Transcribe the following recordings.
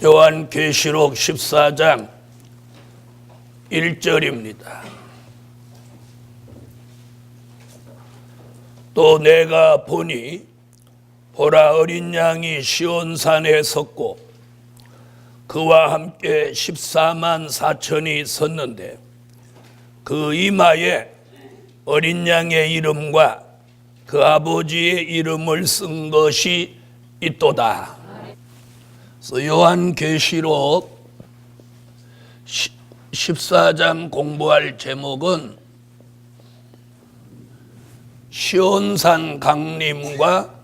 요한계시록 14장 1절입니다. 또 내가 보니 보라 어린 양이 시온산에 섰고 그와 함께 14만 4천이 섰는데 그 이마에 어린 양의 이름과 그 아버지의 이름을 쓴 것이 있도다. 요한계시록 14장 공부할 제목은 시온산 강림과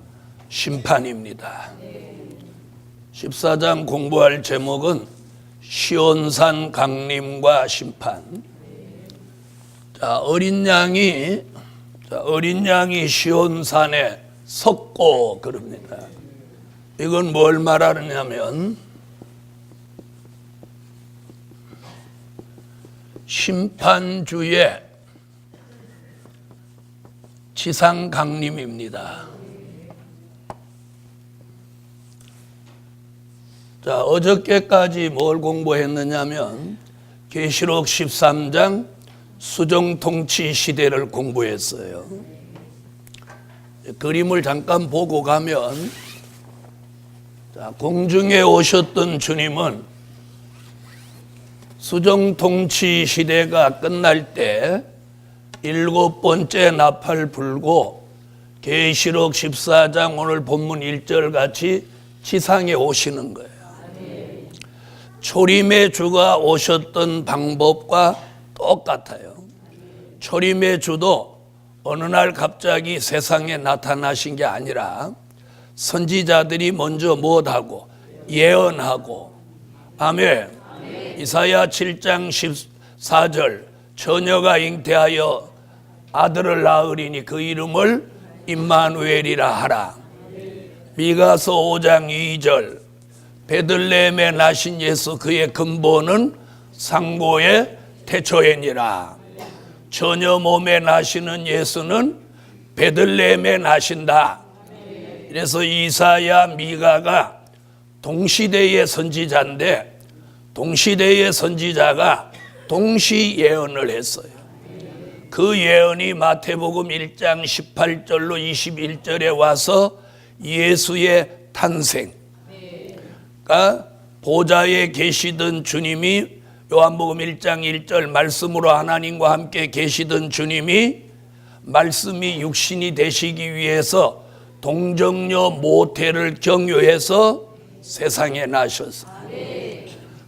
심판입니다. 14장 공부할 제목은 시온산 강림과 심판. 어린 양이 시온산에 섰고 그럽니다. 이건 뭘 말하느냐면 심판주의 지상 강림입니다. 어저께까지 뭘 공부했느냐면 계시록 13장 수정통치 시대를 공부했어요. 그림을 잠깐 보고 가면 공중에 오셨던 주님은 수정통치 시대가 끝날 때 7번째 나팔 불고 계시록 14장 오늘 본문 1절 같이 지상에 오시는 거예요. 초림의 주가 오셨던 방법과 똑같아요. 초림의 주도 어느 날 갑자기 세상에 나타나신 게 아니라 선지자들이 먼저 무엇하고 예언하고, 아멘. 이사야 7장 14절 처녀가 잉태하여 아들을 낳으리니 그 이름을 임마누엘이라 하라. 미가서 5장 2절 베들레헴에 나신 예수 그의 근본은 상고의 태초이니라. 처녀 몸에 나시는 예수는 베들레헴에 나신다. 그래서 이사야 미가가 동시대의 선지자인데 동시대의 선지자가 동시 예언을 했어요. 그 예언이 마태복음 1장 18절로 21절에 와서 예수의 탄생, 그러니까 보좌에 계시던 주님이 요한복음 1장 1절 말씀으로 하나님과 함께 계시던 주님이 말씀이 육신이 되시기 위해서 동정녀 모태를 경유해서 세상에 나셨어요.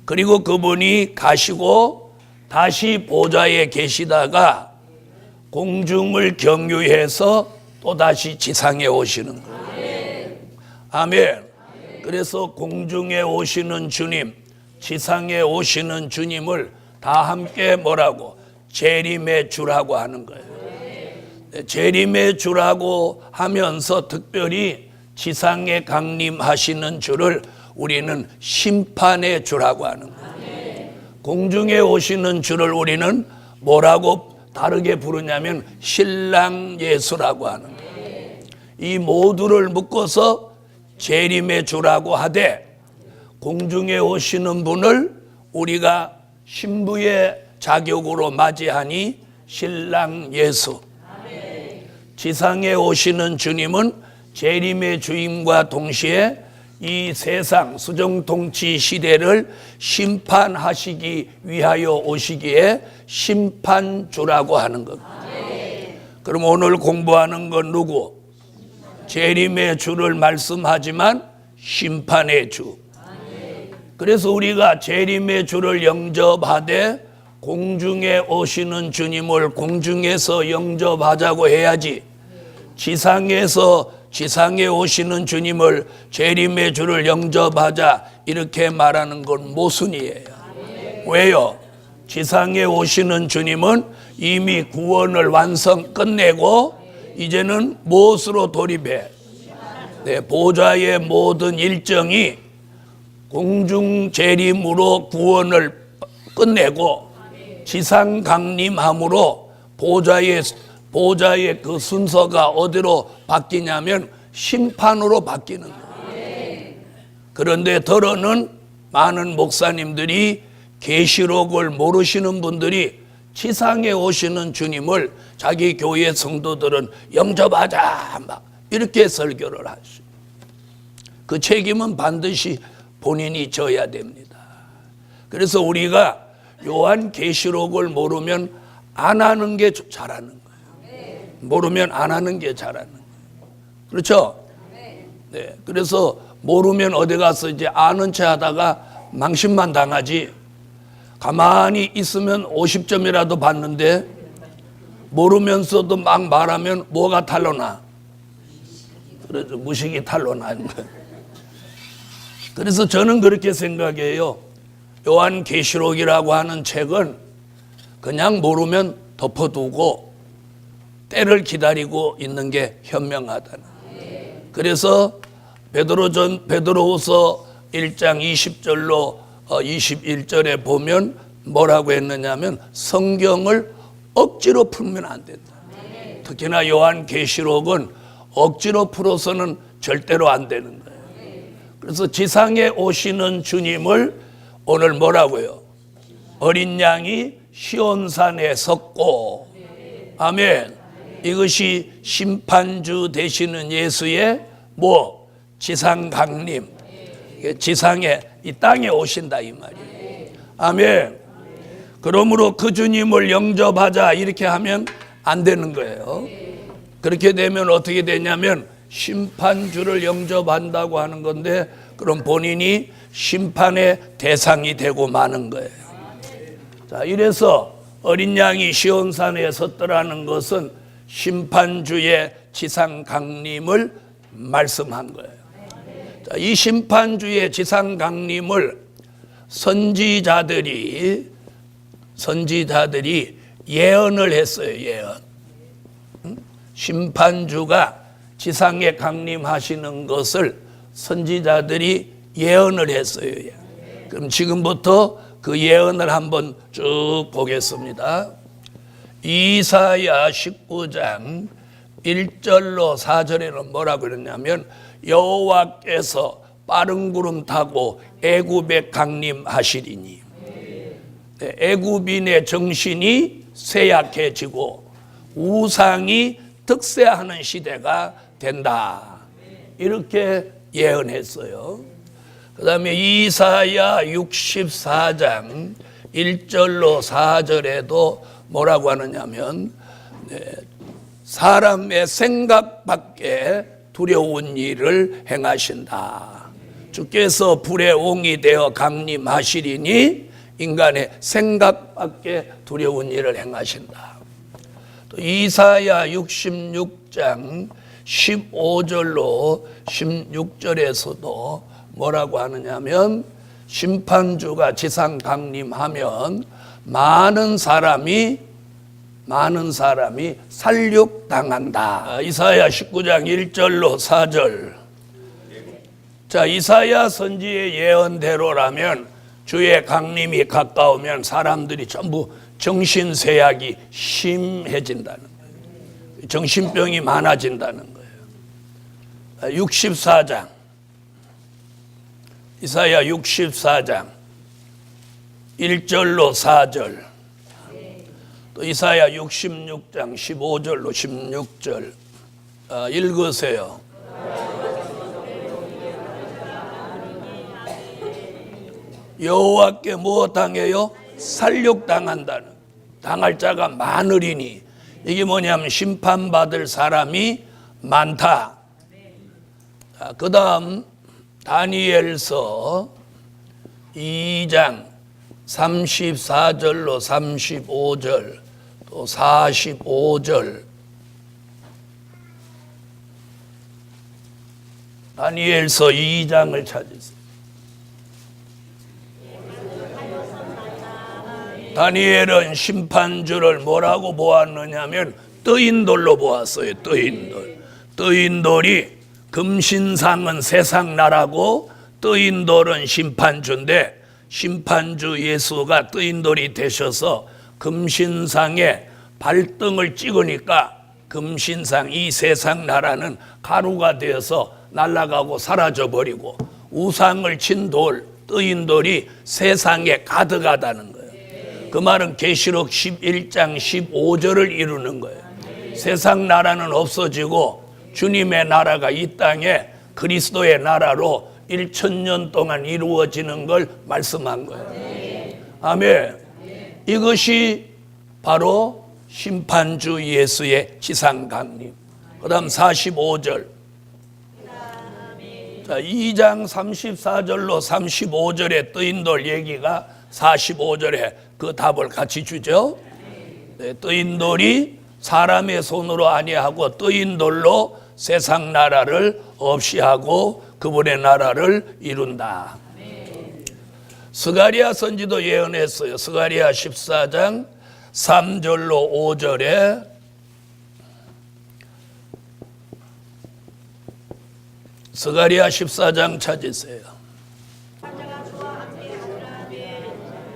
그리고 그분이 가시고 다시 보좌에 계시다가 공중을 경유해서 또다시 지상에 오시는 거예요. 아멘. 그래서 공중에 오시는 주님, 지상에 오시는 주님을 다 함께 뭐라고? 재림의 주라고 하는 거예요. 재림의 주라고 하면서 특별히 지상에 강림하시는 주를 우리는 심판의 주라고 하는 거예요. 공중에 오시는 주를 우리는 뭐라고 다르게 부르냐면 신랑 예수라고 하는 거예요. 이 모두를 묶어서 재림의 주라고 하되 공중에 오시는 분을 우리가 신부의 자격으로 맞이하니 신랑 예수. 지상에 오시는 주님은 재림의 주임과 동시에 이 세상 수정통치 시대를 심판하시기 위하여 오시기에 심판주라고 하는 겁니다. 그럼 오늘 공부하는 건 누구? 재림의 주를 말씀하지만 심판의 주. 그래서 우리가 재림의 주를 영접하되 공중에 오시는 주님을 공중에서 영접하자고 해야지, 지상에 오시는 주님을 재림의 주를 영접하자 이렇게 말하는 건 모순이에요. 왜요? 지상에 오시는 주님은 이미 구원을 끝내고 이제는 무엇으로 돌입해? 보좌의 모든 일정이 공중 재림으로 구원을 끝내고 지상 강림함으로 보좌의 그 순서가 어디로 바뀌냐면 심판으로 바뀌는 거예요. 그런데 더러는 많은 목사님들이 계시록을 모르시는 분들이 지상에 오시는 주님을 자기 교회 성도들은 영접하자 막 이렇게 설교를 하죠. 그 책임은 반드시 본인이 져야 됩니다. 그래서 우리가 요한 계시록을 모르면 안 하는 게 잘하는 거예요. 모르면 안 하는 게 잘하는 거예요. 그렇죠? 네. 그래서 모르면 어디 가서 이제 아는 체 하다가 망신만 당하지, 가만히 있으면 50점이라도 받는데 모르면서도 막 말하면 뭐가 탄로나? 그래서 무식이 탄로나는 거예요. 그래서 저는 그렇게 생각해요. 요한 계시록이라고 하는 책은 그냥 모르면 덮어두고 때를 기다리고 있는 게 현명하다는. 그래서 베드로후서 1장 20절로 21절에 보면 뭐라고 했느냐면 성경을 억지로 풀면 안 된다. 특히나 요한 계시록은 억지로 풀어서는 절대로 안 되는 거예요. 그래서 지상에 오시는 주님을 오늘 뭐라고요? 어린 양이 시온산에 섰고, 아멘. 이것이 심판주 되시는 예수의 뭐 지상 강림, 지상에 이 땅에 오신다 이 말이에요. 아멘. 그러므로 그 주님을 영접하자 이렇게 하면 안 되는 거예요. 그렇게 되면 어떻게 되냐면 심판주를 영접한다고 하는 건데, 그럼 본인이 심판의 대상이 되고 마는 거예요. 자, 이래서 어린 양이 시온산에 섰더라는 것은 심판주의 지상 강림을 말씀한 거예요. 자, 이 심판주의 지상 강림을 선지자들이 예언을 했어요. 예언. 심판주가 지상에 강림하시는 것을 선지자들이 예언을 했어요. 그럼 지금부터 그 예언을 한번 쭉 보겠습니다. 이사야 19장 1절로 4절에는 뭐라고 그러냐면 여호와께서 빠른 구름 타고 애굽에 강림하시리니, 애굽인의 정신이 쇠약해지고 우상이 득세하는 시대가 된다. 이렇게 예언했어요. 그 다음에 이사야 64장 1절로 4절에도 뭐라고 하느냐면 사람의 생각 밖에 두려운 일을 행하신다. 주께서 불의 옹이 되어 강림하시리니 인간의 생각 밖에 두려운 일을 행하신다. 또 이사야 66장 15절로 16절에서도 뭐라고 하느냐면 심판주가 지상 강림하면 많은 사람이 살육당한다. 이사야 19장 1절로 4절. 자, 이사야 선지의 예언대로라면 주의 강림이 가까우면 사람들이 전부 정신쇠약이 심해진다는 거예요. 정신병이 많아진다는 거예요. 64장. 이사야 64장 1절로 4절. 또 이사야 66장 15절로 16절 읽으세요. 여호와께 무엇 당해요? 살육당한다는, 당할 자가 많으리니, 이게 뭐냐면 심판받을 사람이 많다. 그 다음 다니엘서 2장 34절로 35절 또 45절. 다니엘서 2장을 찾으세요. 다니엘은 심판주를 뭐라고 보았느냐면 뜨인 돌로 보았어요. 뜨인 돌. 뜨인 돌이 금신상은 세상 나라고 뜨인 돌은 심판주인데, 심판주 예수가 뜨인 돌이 되셔서 금신상에 발등을 찍으니까 금신상 이 세상 나라는 가루가 되어서 날아가고 사라져 버리고, 우상을 친 돌, 뜨인돌이 세상에 가득하다는 거예요. 그 말은 계시록 11장 15절을 이루는 거예요. 세상 나라는 없어지고 주님의 나라가 이 땅에 그리스도의 나라로 1000년 동안 이루어지는 걸 말씀한 거예요. 아멘. 이것이 바로 심판주 예수의 지상 강림. 그 다음 45절. 자, 2장 34절로 35절의 뜨인돌 얘기가 45절에 그 답을 같이 주죠. 네, 뜨인돌이 사람의 손으로 아니하고 뜨인돌로 세상 나라를 없이 하고 그분의 나라를 이룬다. 스가랴 선지도 예언했어요. 스가랴 14장 3절로 5절에 스가랴 14장 찾으세요.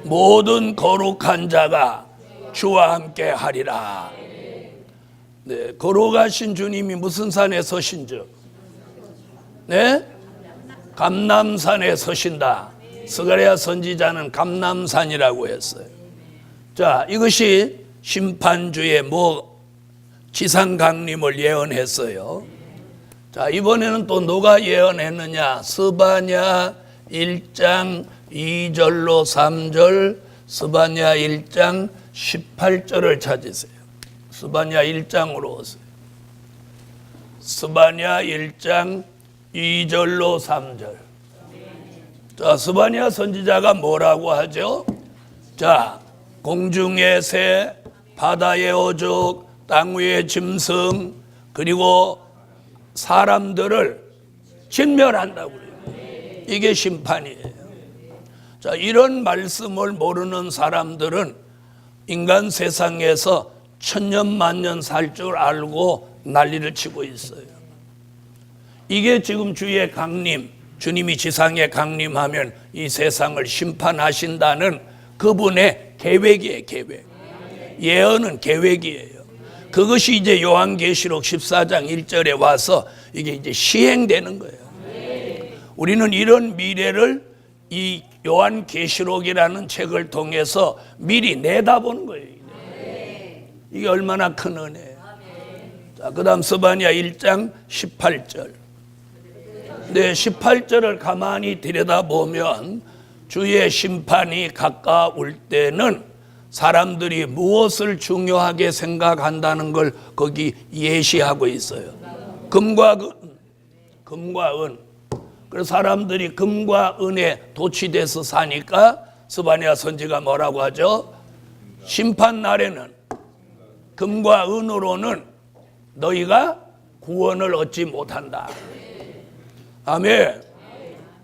모든 거룩한 자가 주와 함께 하리라. 네, 거룩하신 주님이 무슨 산에 서신죠? 네? 감람산에 서신다. 스가랴 선지자는 감람산이라고 했어요. 자, 이것이 심판주의 지상 강림을 예언했어요. 자, 이번에는 또 누가 예언했느냐? 스바냐 1장 2절로 3절, 스바냐 1장 18절을 찾으세요. 스바냐 1장으로 오세요. 스바냐 1장 2절로 3절. 자, 스바냐 선지자가 뭐라고 하죠? 자, 공중의 새, 바다의 어족, 땅 위의 짐승, 그리고 사람들을 진멸한다고 그래요. 이게 심판이에요. 자, 이런 말씀을 모르는 사람들은 인간 세상에서 천년만년 살 줄 알고 난리를 치고 있어요. 이게 지금 주의 강림, 주님이 지상에 강림하면 이 세상을 심판하신다는 그분의 계획이에요. 계획. 예언은 계획이에요. 그것이 이제 요한계시록 14장 1절에 와서 이게 이제 시행되는 거예요. 우리는 이런 미래를 이 요한계시록이라는 책을 통해서 미리 내다보는 거예요. 이게 얼마나 큰 은혜예요. 자, 그 다음 스바냐 1장 18절. 네, 18절을 가만히 들여다보면 주의 심판이 가까울 때는 사람들이 무엇을 중요하게 생각한다는 걸 거기 예시하고 있어요. 금과 은. 그래서 사람들이 금과 은에 도취돼서 사니까 스바냐 선지가 뭐라고 하죠? 심판 날에는 금과 은으로는 너희가 구원을 얻지 못한다. 아멘.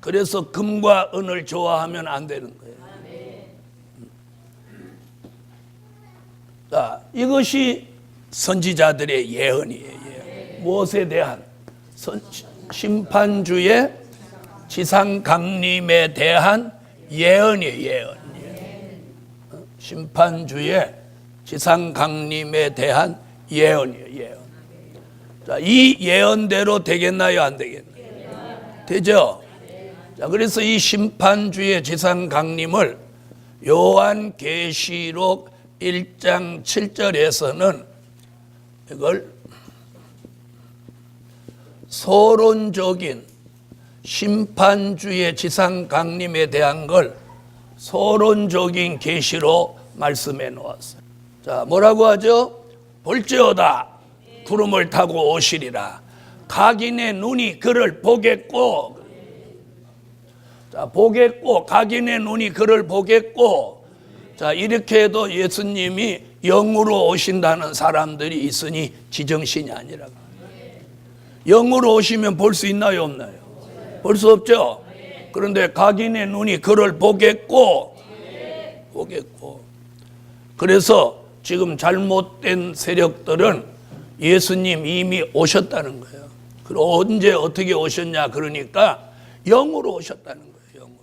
그래서 금과 은을 좋아하면 안 되는 거예요. 자, 이것이 선지자들의 예언이에요. 무엇에 대한? 심판주의 지상 강림에 대한 예언이에요. 예언. 심판주의 지상 강림에 대한 예언이에요. 예언. 자, 이 예언대로 되겠나요? 안 되겠나요? 되죠? 자, 그래서 이 심판주의 지상 강림을 요한계시록 1장 7절에서는 이걸 서론적인 심판주의 지상 강림에 대한 걸 서론적인 계시로 말씀해 놓았어요. 자, 뭐라고 하죠? 볼지어다 구름을 타고 오시리라. 각인의 눈이 그를 보겠고, 자, 보겠고, 각인의 눈이 그를 보겠고, 자, 이렇게 해도 예수님이 영으로 오신다는 사람들이 있으니 지정신이 아니라고. 영으로 오시면 볼 수 있나요, 없나요? 볼 수 없죠? 그런데 각인의 눈이 그를 보겠고, 그래서 지금 잘못된 세력들은 예수님 이미 오셨다는 거예요. 그리고 언제 어떻게 오셨냐 그러니까 영으로 오셨다는 거예요. 영으로.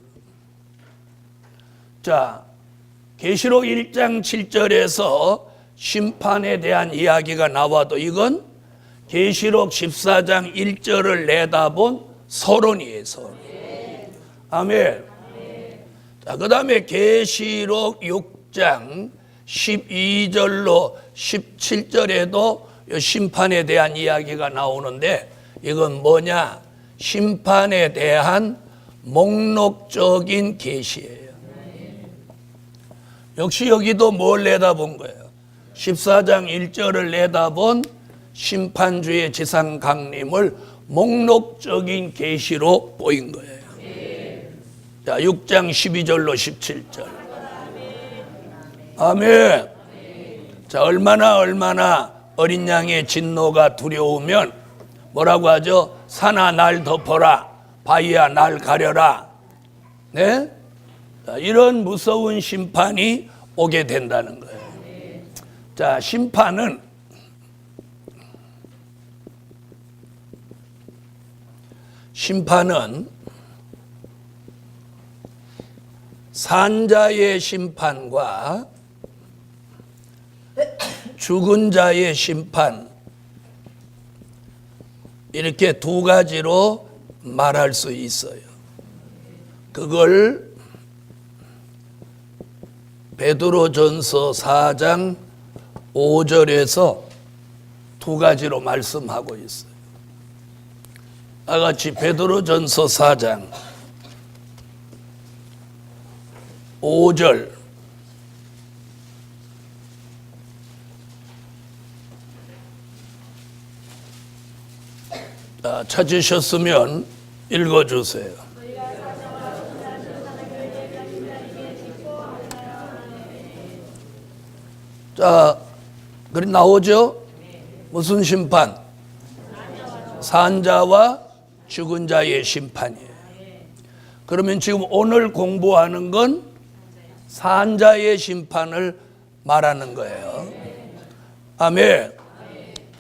자, 계시록 1장 7절에서 심판에 대한 이야기가 나와도 이건 계시록 14장 1절을 내다본 서론이에요. 서론. 아멘. 자, 그 다음에 계시록 6장 12절로 17절에도 심판에 대한 이야기가 나오는데 이건 뭐냐? 심판에 대한 목록적인 계시예요. 역시 여기도 뭘 내다본 거예요? 14장 1절을 내다본 심판주의 지상 강림을 목록적인 계시로 보인 거예요. 자, 6장 12절로 17절. 아멘. 자, 얼마나 어린 양의 진노가 두려우면 뭐라고 하죠? 산아 날 덮어라, 바위야 날 가려라. 네? 자, 이런 무서운 심판이 오게 된다는 거예요. 자, 심판은 산자의 심판과 죽은 자의 심판, 이렇게 두 가지로 말할 수 있어요. 그걸 베드로전서 4장 5절에서 두 가지로 말씀하고 있어요. 나같이 베드로전서 4장 5절 찾으셨으면 읽어주세요. 자, 그래 나오죠? 무슨 심판? 산자와 죽은 자의 심판이에요. 그러면 지금 오늘 공부하는 건 산자의 심판을 말하는 거예요. 아멘.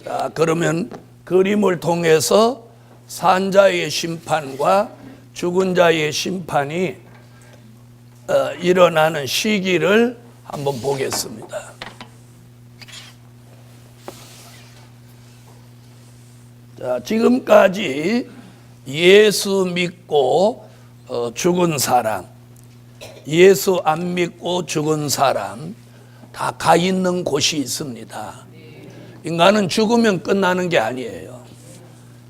자, 그러면 그림을 통해서 산자의 심판과 죽은 자의 심판이 일어나는 시기를 한번 보겠습니다. 자, 지금까지 예수 믿고 죽은 사람, 예수 안 믿고 죽은 사람 다 가 있는 곳이 있습니다. 인간은 죽으면 끝나는 게 아니에요.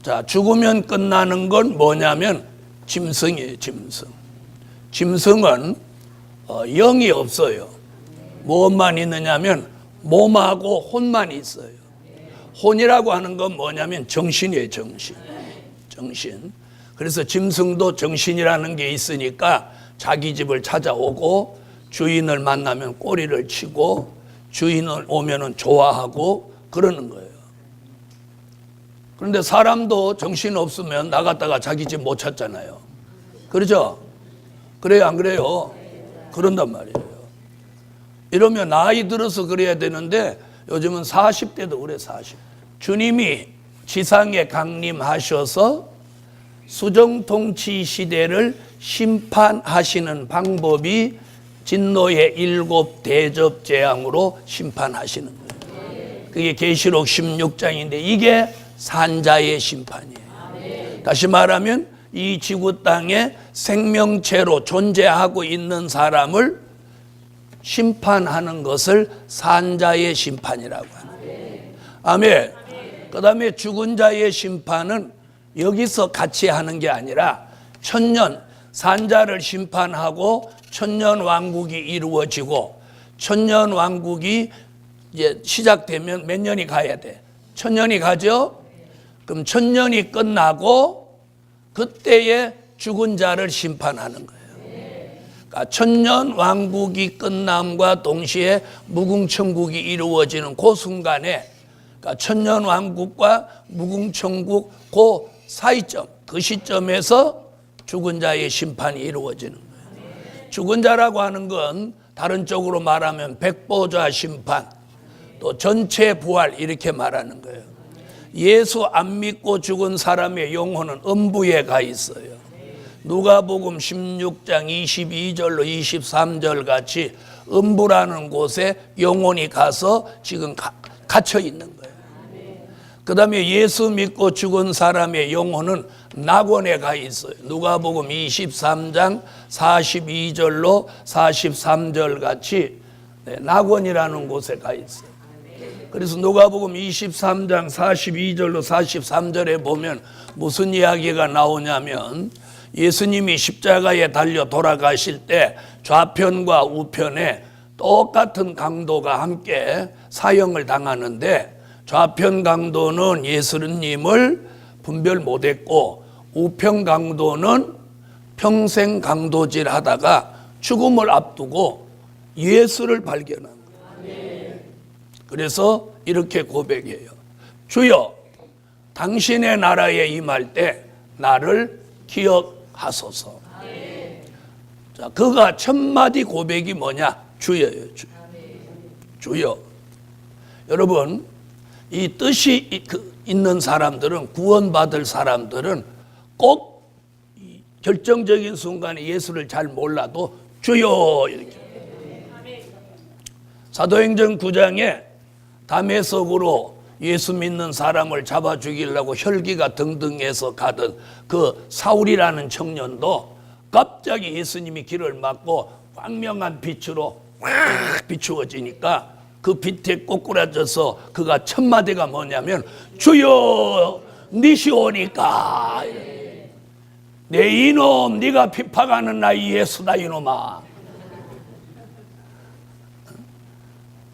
자, 죽으면 끝나는 건 뭐냐면 짐승이에요, 짐승. 짐승은 영이 없어요. 무엇만 있느냐면 몸하고 혼만 있어요. 혼이라고 하는 건 뭐냐면 정신이에요, 정신. 정신. 그래서 짐승도 정신이라는 게 있으니까 자기 집을 찾아오고 주인을 만나면 꼬리를 치고 주인을 오면은 좋아하고 그러는 거예요. 그런데 사람도 정신 없으면 나갔다가 자기 집 못 찾잖아요. 그렇죠? 그래요, 안 그래요? 그런단 말이에요. 이러면 나이 들어서 그래야 되는데 요즘은 40대도 그래, 40. 주님이 지상에 강림하셔서 수정통치 시대를 심판하시는 방법이 진노의 7 대접 재앙으로 심판하시는 거예요. 그게 계시록 16장인데 이게 산자의 심판이에요. 다시 말하면 이 지구 땅에 생명체로 존재하고 있는 사람을 심판하는 것을 산자의 심판이라고 하는 거예요. 아멘. 그 다음에 죽은 자의 심판은 여기서 같이 하는 게 아니라 천년, 산자를 심판하고 천년 왕국이 이루어지고 천년 왕국이 이제 시작되면 몇 년이 가야 돼? 천년이 가죠? 그럼 천년이 끝나고 그때에 죽은 자를 심판하는 거예요. 그러니까 천년 왕국이 끝남과 동시에 무궁천국이 이루어지는 그 순간에, 그러니까 천년 왕국과 무궁천국 그 사이점, 그 시점에서 죽은 자의 심판이 이루어지는 거예요. 죽은 자라고 하는 건 다른 쪽으로 말하면 백보자 심판, 또 전체 부활 이렇게 말하는 거예요. 예수 안 믿고 죽은 사람의 영혼은 음부에 가 있어요. 누가복음 16장 22절로 23절 같이 음부라는 곳에 영혼이 가서 지금 갇혀 있는 거예요. 그 다음에 예수 믿고 죽은 사람의 영혼은 낙원에 가 있어요. 누가복음 23장 42절로 43절 같이 낙원이라는 곳에 가 있어요. 그래서 누가복음 23장 42절로 43절에 보면 무슨 이야기가 나오냐면 예수님이 십자가에 달려 돌아가실 때 좌편과 우편에 똑같은 강도가 함께 사형을 당하는데 좌편 강도는 예수님을 분별 못했고 우편 강도는 평생 강도질 하다가 죽음을 앞두고 예수를 발견한 거예요. 그래서 이렇게 고백해요. 주여, 당신의 나라에 임할 때 나를 기억하소서. 자, 그가 첫 마디 고백이 뭐냐? 주여요. 주여. 여러분, 이 뜻이 있는 사람들은, 구원받을 사람들은 꼭 결정적인 순간에 예수를 잘 몰라도 주여 이렇게. 사도행전 9장에 다메섹으로 예수 믿는 사람을 잡아 죽이려고 혈기가 등등해서 가던 그 사울이라는 청년도 갑자기 예수님이 길을 막고 광명한 빛으로 확 비추어지니까 그 빛에 꼬꾸라져서 그가 첫 마디가 뭐냐면 주여 니시오니까. 내 이놈 네가 핍박하는 나의 예수다 이놈아.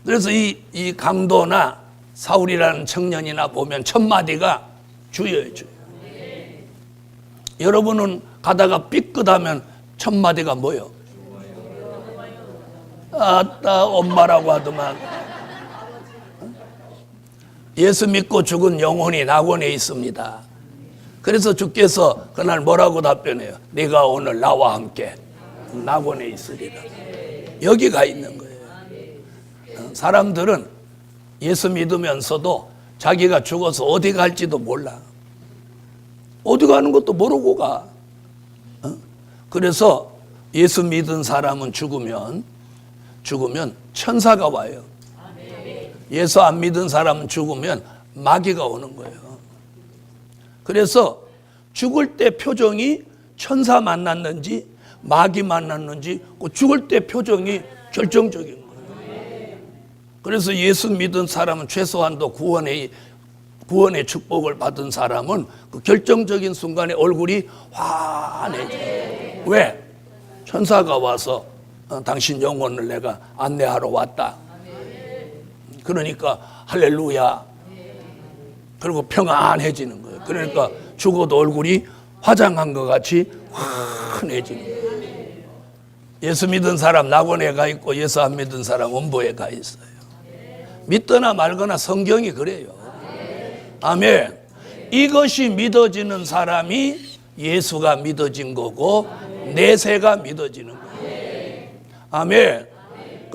그래서 이 강도나 사울이라는 청년이나 보면 첫 마디가 주여요. 주여. 여러분은 가다가 삐끗하면 첫 마디가 뭐요? 아따 엄마라고 하더만. 예수 믿고 죽은 영혼이 낙원에 있습니다. 그래서 주께서 그날 뭐라고 답변해요? 네가 오늘 나와 함께 낙원에 있으리라. 여기가 있는 거예요. 사람들은 예수 믿으면서도 자기가 죽어서 어디 갈지도 몰라. 어디 가는 것도 모르고 가. 그래서 예수 믿은 사람은 죽으면 천사가 와요. 예수 안 믿은 사람은 죽으면 마귀가 오는 거예요. 그래서 죽을 때 표정이 천사 만났는지 마귀 만났는지 죽을 때 표정이 결정적인 거예요. 그래서 예수 믿은 사람은 최소한도 구원의 축복을 받은 사람은 그 결정적인 순간에 얼굴이 환해져요. 왜? 천사가 와서 당신 영혼을 내가 안내하러 왔다. 그러니까 할렐루야. 그리고 평안해지는 거예요. 그러니까 죽어도 얼굴이 화장한 것 같이 환해지는 거예요. 예수 믿은 사람 낙원에 가 있고 예수 안 믿은 사람 원보에 가 있어요. 믿거나 말거나 성경이 그래요. 아멘. 이것이 믿어지는 사람이 예수가 믿어진 거고 내세가 믿어지는 거예요. 아멘.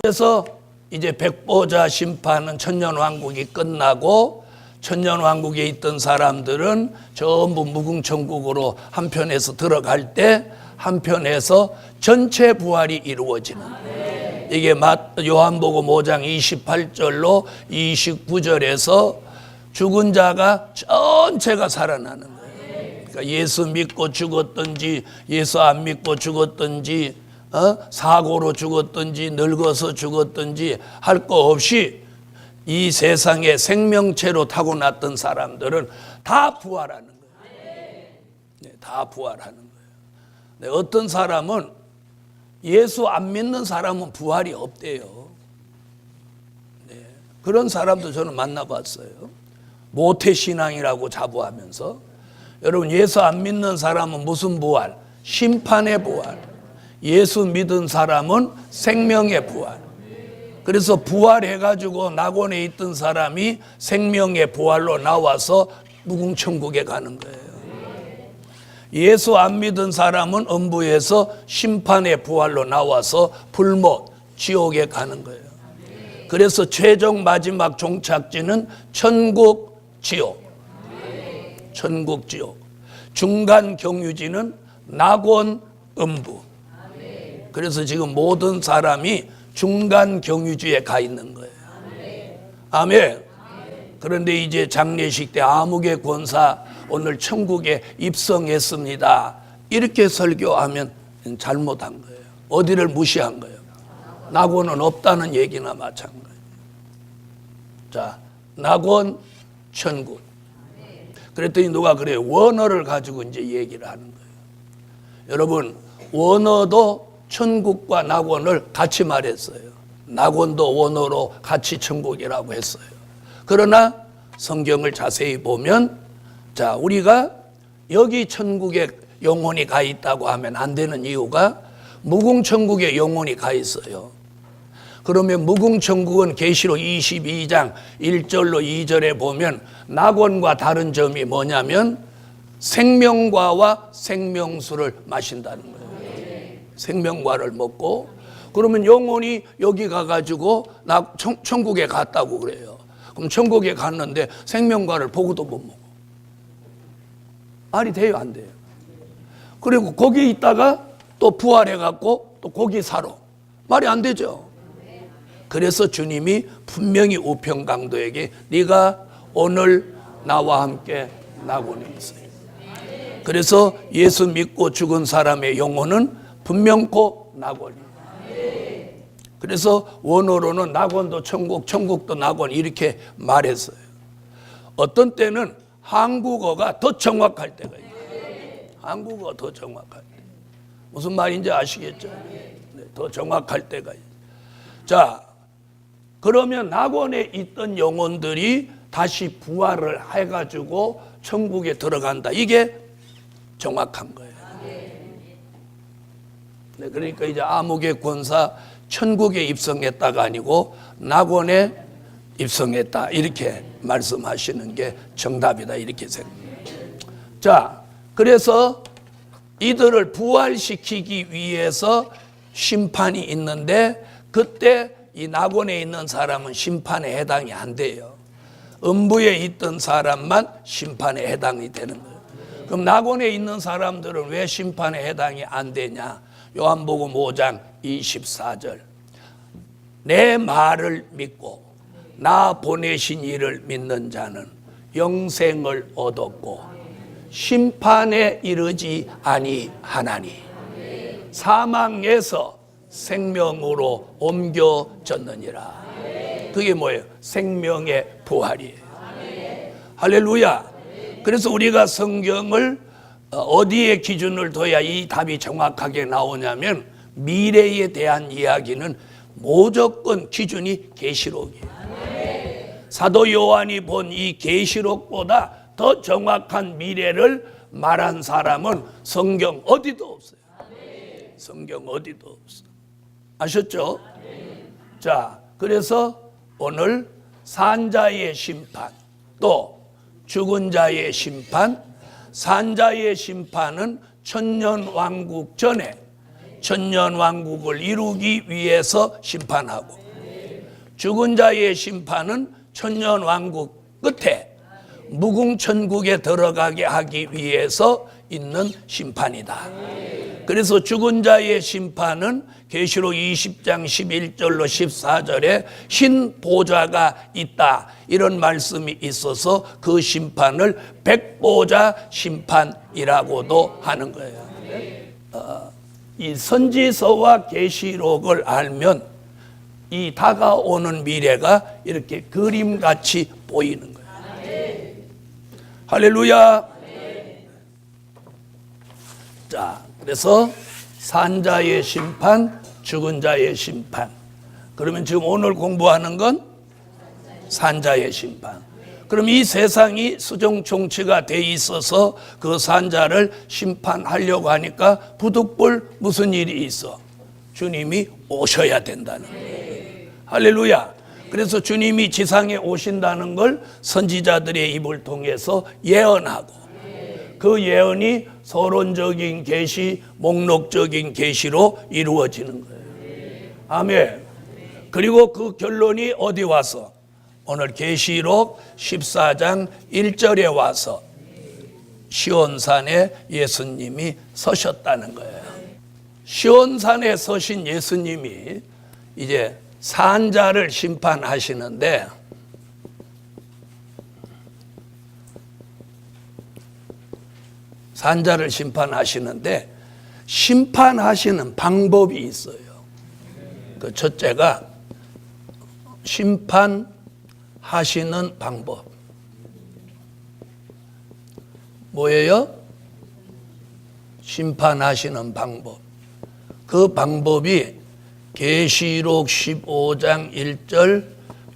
그래서 이제 백보자 심판은 천년왕국이 끝나고 천년왕국에 있던 사람들은 전부 무궁천국으로 한편에서 들어갈 때 한편에서 전체 부활이 이루어지는 거예요. 이게 요한복음 5장 28절로 29절에서 죽은 자가 전체가 살아나는 거예요. 그러니까 예수 믿고 죽었든지 예수 안 믿고 죽었든지 사고로 죽었든지 늙어서 죽었든지 할 거 없이 이 세상에 생명체로 타고났던 사람들은 다 부활하는 거예요. 네, 다 부활하는 거예요. 네, 어떤 사람은 예수 안 믿는 사람은 부활이 없대요. 네, 그런 사람도 저는 만나봤어요. 모태신앙이라고 자부하면서. 여러분, 예수 안 믿는 사람은 무슨 부활? 심판의 부활. 예수 믿은 사람은 생명의 부활. 그래서 부활해가지고 낙원에 있던 사람이 생명의 부활로 나와서 무궁천국에 가는 거예요. 예수 안 믿은 사람은 음부에서 심판의 부활로 나와서 불못, 지옥에 가는 거예요. 그래서 최종 마지막 종착지는 천국, 지옥. 천국, 지옥. 중간 경유지는 낙원, 음부. 그래서 지금 모든 사람이 중간 경유지에 가 있는 거예요. 아멘. 그런데 이제 장례식 때 암흑의 권사 오늘 천국에 입성했습니다. 이렇게 설교하면 잘못한 거예요. 어디를 무시한 거예요? 낙원은 없다는 얘기나 마찬가지. 자, 낙원, 천국. 그랬더니 누가 그래요? 원어를 가지고 이제 얘기를 하는 거예요. 여러분, 원어도 천국과 낙원을 같이 말했어요. 낙원도 원어로 같이 천국이라고 했어요. 그러나 성경을 자세히 보면, 자, 우리가 여기 천국에 영혼이 가 있다고 하면 안 되는 이유가 무궁천국에 영혼이 가 있어요. 그러면 무궁천국은 계시록 22장 1절로 2절에 보면 낙원과 다른 점이 뭐냐면 생명과와 생명수를 마신다는 거예요. 생명과를 먹고, 그러면 영혼이 여기 가가지고 천국에 갔다고 그래요. 그럼 천국에 갔는데 생명과를 보고도 못 먹어. 말이 돼요, 안 돼요? 그리고 거기 있다가 또 부활해갖고 또 거기 살아. 말이 안 되죠. 그래서 주님이 분명히 우평강도에게 네가 오늘 나와 함께 낙원에 있어요. 그래서 예수 믿고 죽은 사람의 영혼은 분명코 낙원이에요. 그래서 원어로는 낙원도 천국, 천국도 낙원 이렇게 말했어요. 어떤 때는 한국어가 더 정확할 때가 있어요. 한국어가 더 정확할 때. 무슨 말인지 아시겠죠? 네, 더 정확할 때가 있어요. 자, 그러면 낙원에 있던 영혼들이 다시 부활을 해가지고 천국에 들어간다. 이게 정확한 거예요. 네, 그러니까 이제 아무개 권사 천국에 입성했다가 아니고 낙원에 입성했다. 이렇게 말씀하시는 게 정답이다. 이렇게 생각합니다. 자, 그래서 이들을 부활시키기 위해서 심판이 있는데 그때 이 낙원에 있는 사람은 심판에 해당이 안 돼요. 음부에 있던 사람만 심판에 해당이 되는 거예요. 그럼 낙원에 있는 사람들은 왜 심판에 해당이 안 되냐? 요한복음 5장 24절. 내 말을 믿고 나 보내신 이를 믿는 자는 영생을 얻었고 심판에 이르지 아니하나니 사망에서 생명으로 옮겨졌느니라. 그게 뭐예요? 생명의 부활이에요. 할렐루야. 그래서 우리가 성경을 어디에 기준을 둬야 이 답이 정확하게 나오냐면 미래에 대한 이야기는 무조건 기준이 계시록이에요. 사도 요한이 본 이 계시록보다 더 정확한 미래를 말한 사람은 성경 어디도 없어요. 성경 어디도 없어요. 아셨죠? 자, 그래서 오늘 산자의 심판, 또 죽은 자의 심판, 산자의 심판은 천년왕국 전에 천년왕국을 이루기 위해서 심판하고, 죽은 자의 심판은 천년왕국 끝에 무궁천국에 들어가게 하기 위해서 있는 심판이다. 그래서 죽은 자의 심판은 계시록 20장 11절로 14절에 흰 보좌가 있다 이런 말씀이 있어서 그 심판을 백보자 심판이라고도 하는 거예요. 이 선지서와 계시록을 알면 이 다가오는 미래가 이렇게 그림같이 보이는 거예요. 할렐루야. 자, 그래서 산자의 심판, 죽은 자의 심판. 그러면 지금 오늘 공부하는 건 산자의 심판. 그럼 이 세상이 수정 총치가 돼 있어서 그 산자를 심판하려고 하니까 부득불 무슨 일이 있어? 주님이 오셔야 된다는 거예요. 할렐루야. 그래서 주님이 지상에 오신다는 걸 선지자들의 입을 통해서 예언하고, 그 예언이 서론적인 계시, 목록적인 계시로 이루어지는 거예요. 아멘. 그리고 그 결론이 어디 와서? 오늘 계시록 14장 1절에 와서 시온산에 예수님이 서셨다는 거예요. 시온산에 서신 예수님이 이제 산자를 심판하시는데, 산자를 심판하시는데 심판하시는 방법이 있어요. 그 첫째가 심판하시는 방법. 뭐예요? 심판하시는 방법. 그 방법이 계시록 15장 1절,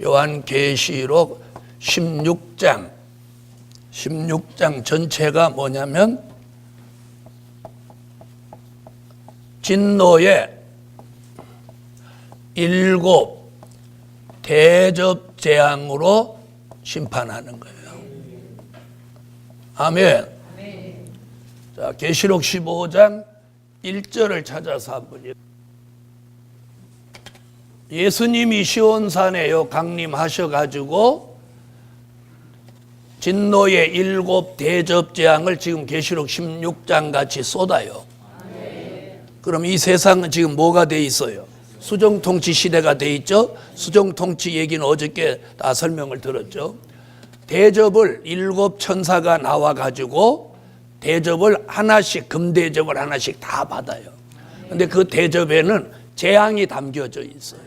요한계시록 16장 전체가 뭐냐면 진노의 7 대접 재앙으로 심판하는 거예요. 아멘. 자, 계시록 15장 1절을 찾아서 한번 예수님이 시온산에 강림하셔가지고 진노의 7 대접 재앙을 지금 계시록 16장 같이 쏟아요. 그럼 이 세상은 지금 뭐가 돼 있어요? 수정통치 시대가 돼 있죠. 수정통치 얘기는 어저께 다 설명을 들었죠. 대접을 7 천사가 나와가지고 대접을 하나씩, 금대접을 하나씩 다 받아요. 근데 그 대접에는 재앙이 담겨져 있어요.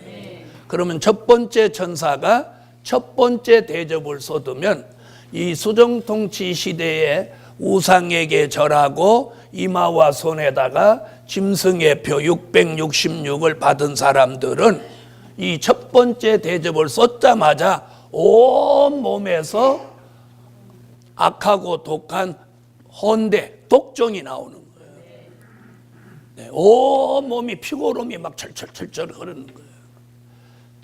그러면 첫 번째 천사가 첫 번째 대접을 쏟으면 이 수정통치 시대에 우상에게 절하고 이마와 손에다가 짐승의 표 666을 받은 사람들은 이 첫 번째 대접을 쏟자마자 온 몸에서 악하고 독한 혼대, 독종이 나오는 거예요. 네, 온 몸이 피고름이 막 철철철철 흐르는 거예요.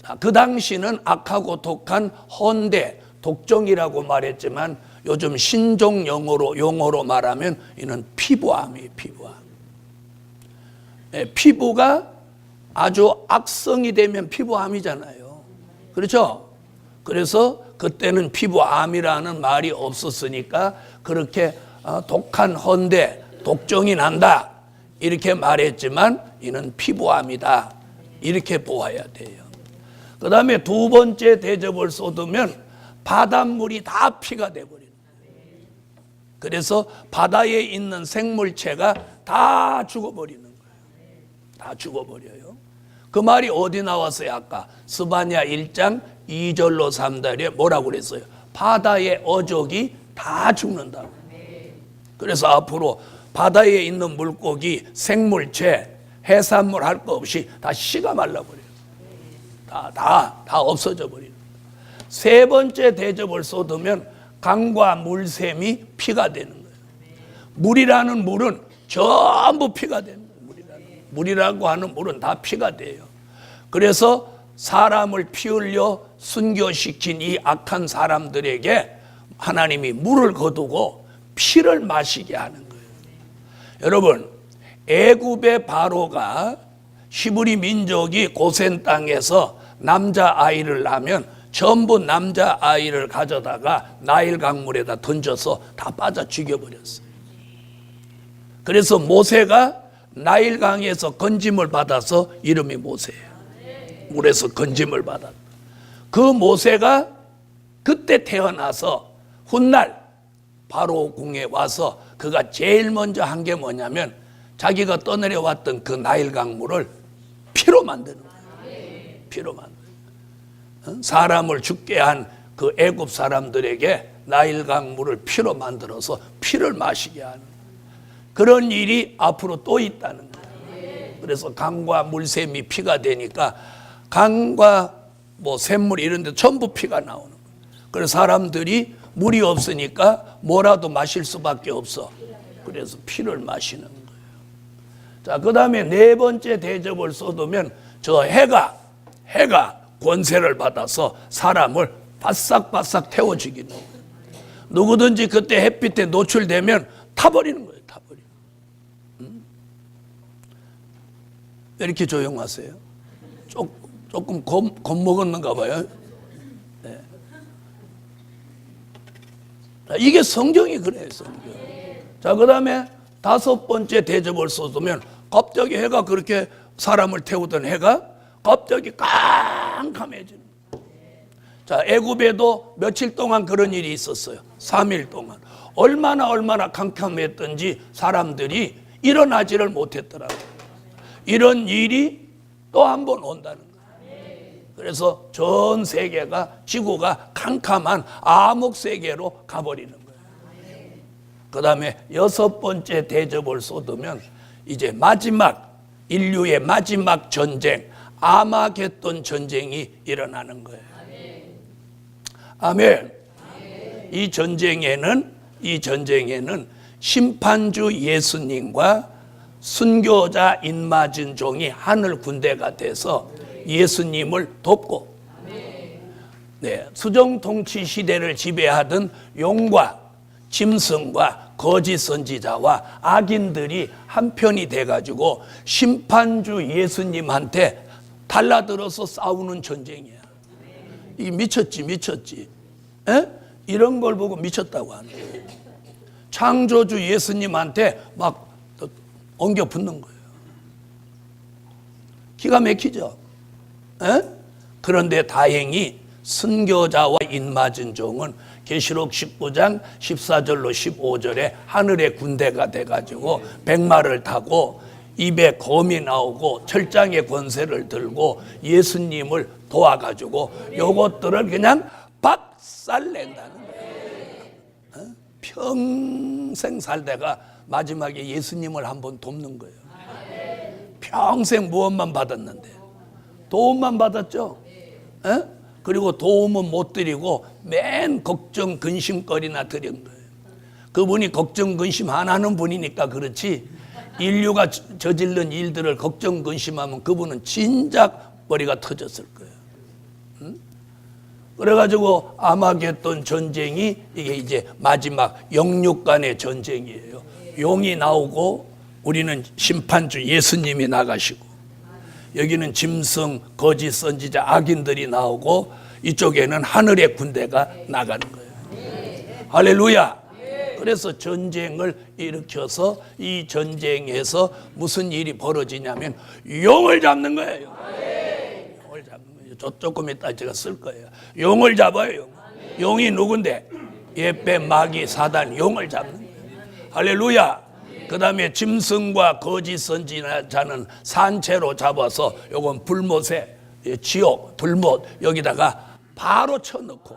자, 그 당시는 악하고 독한 혼대, 독종이라고 말했지만 요즘 신종 용어로 말하면 이는 피부암이에요. 피부암. 네, 피부가 아주 악성이 되면 피부암이잖아요. 그렇죠? 그래서 그때는 피부암이라는 말이 없었으니까 그렇게 독한 헌데 독종이 난다 이렇게 말했지만 이는 피부암이다 이렇게 보아야 돼요. 그 다음에 두 번째 대접을 쏟으면 바닷물이 다 피가 돼버리는 거예요. 그래서 바다에 있는 생물체가 다 죽어버리는 거예요. 다 죽어버려요. 그 말이 어디 나왔어요? 아까 스바냐 1장 2절로 3절에 뭐라고 그랬어요? 바다의 어족이 다 죽는다고. 그래서 앞으로 바다에 있는 물고기, 생물체, 해산물 할 거 없이 다 씨가 말라버려요. 다 없어져 버리는 거예요. 세 번째 대접을 쏟으면 강과 물샘이 피가 되는 거예요. 물이라는 물은 전부 피가 되는 거예요. 물이라고 하는 물은 다 피가 돼요. 그래서 사람을 피 흘려 순교시킨 이 악한 사람들에게 하나님이 물을 거두고 피를 마시게 하는 거예요. 여러분, 애굽의 바로가 히브리 민족이 고센 땅에서 남자아이를 낳으면 전부 남자아이를 가져다가 나일 강물에다 던져서 다 빠져 죽여버렸어요. 그래서 모세가 나일 강에서 건짐을 받아서 이름이 모세예요. 물에서 건짐을 받았다. 그 모세가 그때 태어나서 훗날 바로 궁에 와서 그가 제일 먼저 한 게 뭐냐면 자기가 떠내려왔던 그 나일 강물을 피로 만드는 거예요. 피로 만드는. 사람을 죽게 한 그 애굽 사람들에게 나일 강물을 피로 만들어서 피를 마시게 하는 그런 일이 앞으로 또 있다는 거예요. 그래서 강과 물샘이 피가 되니까 강과 뭐 샘물 이런 데 전부 피가 나오는 거예요. 그래서 사람들이 물이 없으니까 뭐라도 마실 수밖에 없어. 그래서 피를 마시는 거예요. 자, 그 다음에 네 번째 대접을 쏟으면 저 해가 권세를 받아서 사람을 바싹바싹 태워 죽이는 거예요. 누구든지 그때 햇빛에 노출되면 타버리는 거예요. 타버리는. 왜 이렇게 조용하세요? 조금 겁먹었는가 봐요. 네. 이게 성경이 그래요. 성경. 자, 그 다음에 다섯 번째 대접을 쏟으면 갑자기 해가 그렇게 사람을 태우던 해가 갑자기 깜깜해지는 거예요. 자, 애굽에도 며칠 동안 그런 일이 있었어요. 3일 동안 얼마나 캄캄했던지 사람들이 일어나지를 못했더라고요. 이런 일이 또 한 번 온다는 거예요. 그래서 전 세계가, 지구가 캄캄한 암흑 세계로 가버리는 거예요. 그 다음에 6번째 대접을 쏟으면 이제 마지막, 인류의 마지막 전쟁, 아마겟돈 전쟁이 일어나는 거예요. 아멘. 이 전쟁에는 심판주 예수님과 순교자 인맞은 종이 하늘 군대가 돼서 예수님을 돕고, 수정 통치 시대를 지배하던 용과 짐승과 거짓 선지자와 악인들이 한편이 돼가지고 심판주 예수님한테 달라들어서 싸우는 전쟁이야. 이게 미쳤지. 에? 이런 걸 보고 미쳤다고 하는 거예요. 창조주 예수님한테 막 엉겨 붙는 거예요. 기가 막히죠. 에? 그런데 다행히 순교자와 인맞은 종은 계시록 19장 14절로 15절에 하늘의 군대가 돼가지고 백마를 타고 입에 검이 나오고 철장의 권세를 들고 예수님을 도와가지고 요것들을 그냥 박살낸다는 거예요. 평생 살다가 마지막에 예수님을 한번 돕는 거예요. 평생 무엇만 받았는데 도움만 받았죠. 그리고 도움은 못 드리고 맨 걱정 근심거리나 드린 거예요. 그분이 걱정 근심 안 하는 분이니까 그렇지, 인류가 저지른 일들을 걱정 근심하면 그분은 진작 머리가 터졌을 거예요. 그래가지고 아마겟돈 전쟁이 이게 이제 마지막 영육 간의 전쟁이에요. 용이 나오고 우리는 심판주 예수님이 나가시고, 여기는 짐승, 거짓 선지자, 악인들이 나오고 이쪽에는 하늘의 군대가 나가는 거예요. 할렐루야. 그래서 전쟁을 일으켜서 이 전쟁에서 무슨 일이 벌어지냐면 용을 잡는 거예요. 용을 잡는 거예요. 조금 이따 제가 쓸 거예요. 용을 잡아요. 용이 누군데? 옛배, 마귀, 사단, 용을 잡는 거예요. 할렐루야. 그 다음에 짐승과 거짓 선지자는 산채로 잡아서 요건 불못에, 지옥, 불못 여기다가 바로 쳐넣고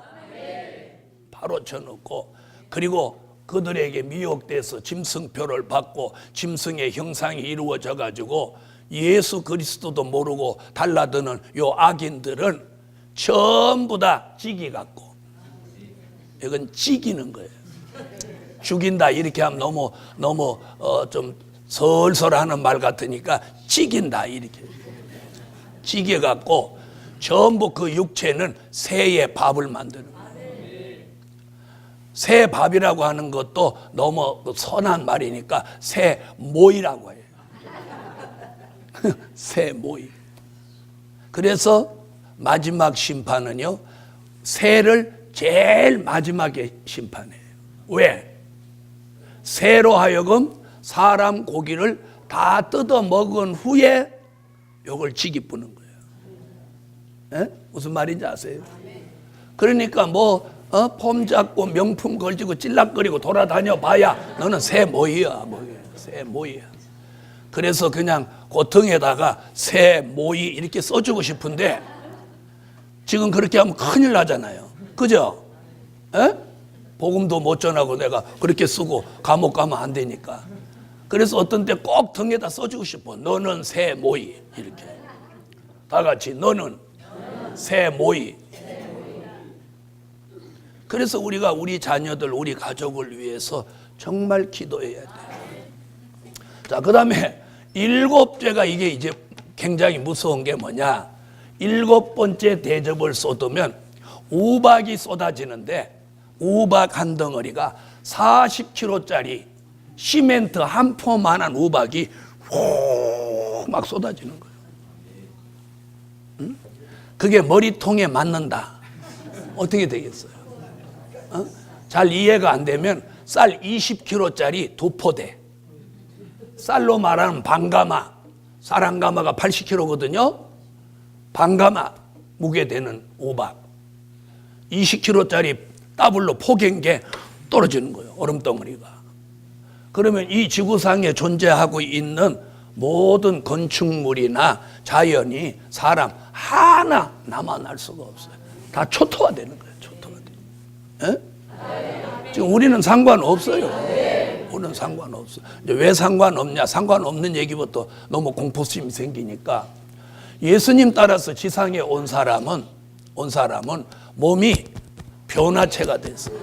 그리고 그들에게 미혹돼서 짐승표를 받고 짐승의 형상이 이루어져 가지고 예수 그리스도도 모르고 달라드는 요 악인들은 전부 다 찌기 같고, 이건 찌기는 거예요. 죽인다 이렇게 하면 너무 좀 설설하는 말 같으니까 찌긴다 이렇게 찌개 갖고 전부 그 육체는 새의 밥을 만드는 거예요. 새 밥이라고 하는 것도 너무 선한 말이니까 새 모이라고 해요. 새 모이. 그래서 마지막 심판은요, 새를 제일 마지막에 심판해요. 왜? 새로 하여금 사람 고기를 다 뜯어 먹은 후에 요걸 지기 뿌는 거예요. 에? 무슨 말인지 아세요? 그러니까 폼 잡고 명품 걸치고 찔락거리고 돌아다녀 봐야 너는 새 모이야. 새 모이야. 그래서 그냥 고통에다가 새 모이 이렇게 써주고 싶은데 지금 그렇게 하면 큰일 나잖아요. 그죠? 에? 복음도 못 전하고 내가 그렇게 쓰고 감옥 가면 안 되니까. 그래서 어떤 때 꼭 등에다 써주고 싶어. 너는 새 모이. 이렇게 다 같이 너는 새 모이. 그래서 우리가 우리 자녀들, 우리 가족을 위해서 정말 기도해야 돼. 자, 그 다음에 7죄가 이게 이제 굉장히 무서운 게 뭐냐. 7번째 대접을 쏟으면 우박이 쏟아지는데, 우박 한 덩어리가 40kg짜리 시멘트 한 포만한 우박이 훅 막 쏟아지는 거예요. 응? 그게 머리통에 맞는다. 어떻게 되겠어요? 잘 이해가 안 되면 쌀 20kg짜리 2포대, 쌀로 말하는 반가마, 쌀 한 가마가 80kg거든요. 반가마 무게 되는 우박 20kg짜리 더블로 포갠 게 떨어지는 거예요. 얼음덩어리가. 그러면 이 지구상에 존재하고 있는 모든 건축물이나 자연이 사람 하나 남아날 수가 없어요. 다 초토화되는 거예요. 초토화되는. 지금 우리는 상관없어요. 우리는 상관없어요. 이제 왜 상관없냐? 상관없는 얘기부터 너무 공포심이 생기니까 예수님 따라서 지상에 온 사람은 몸이 변화체가 됐어요.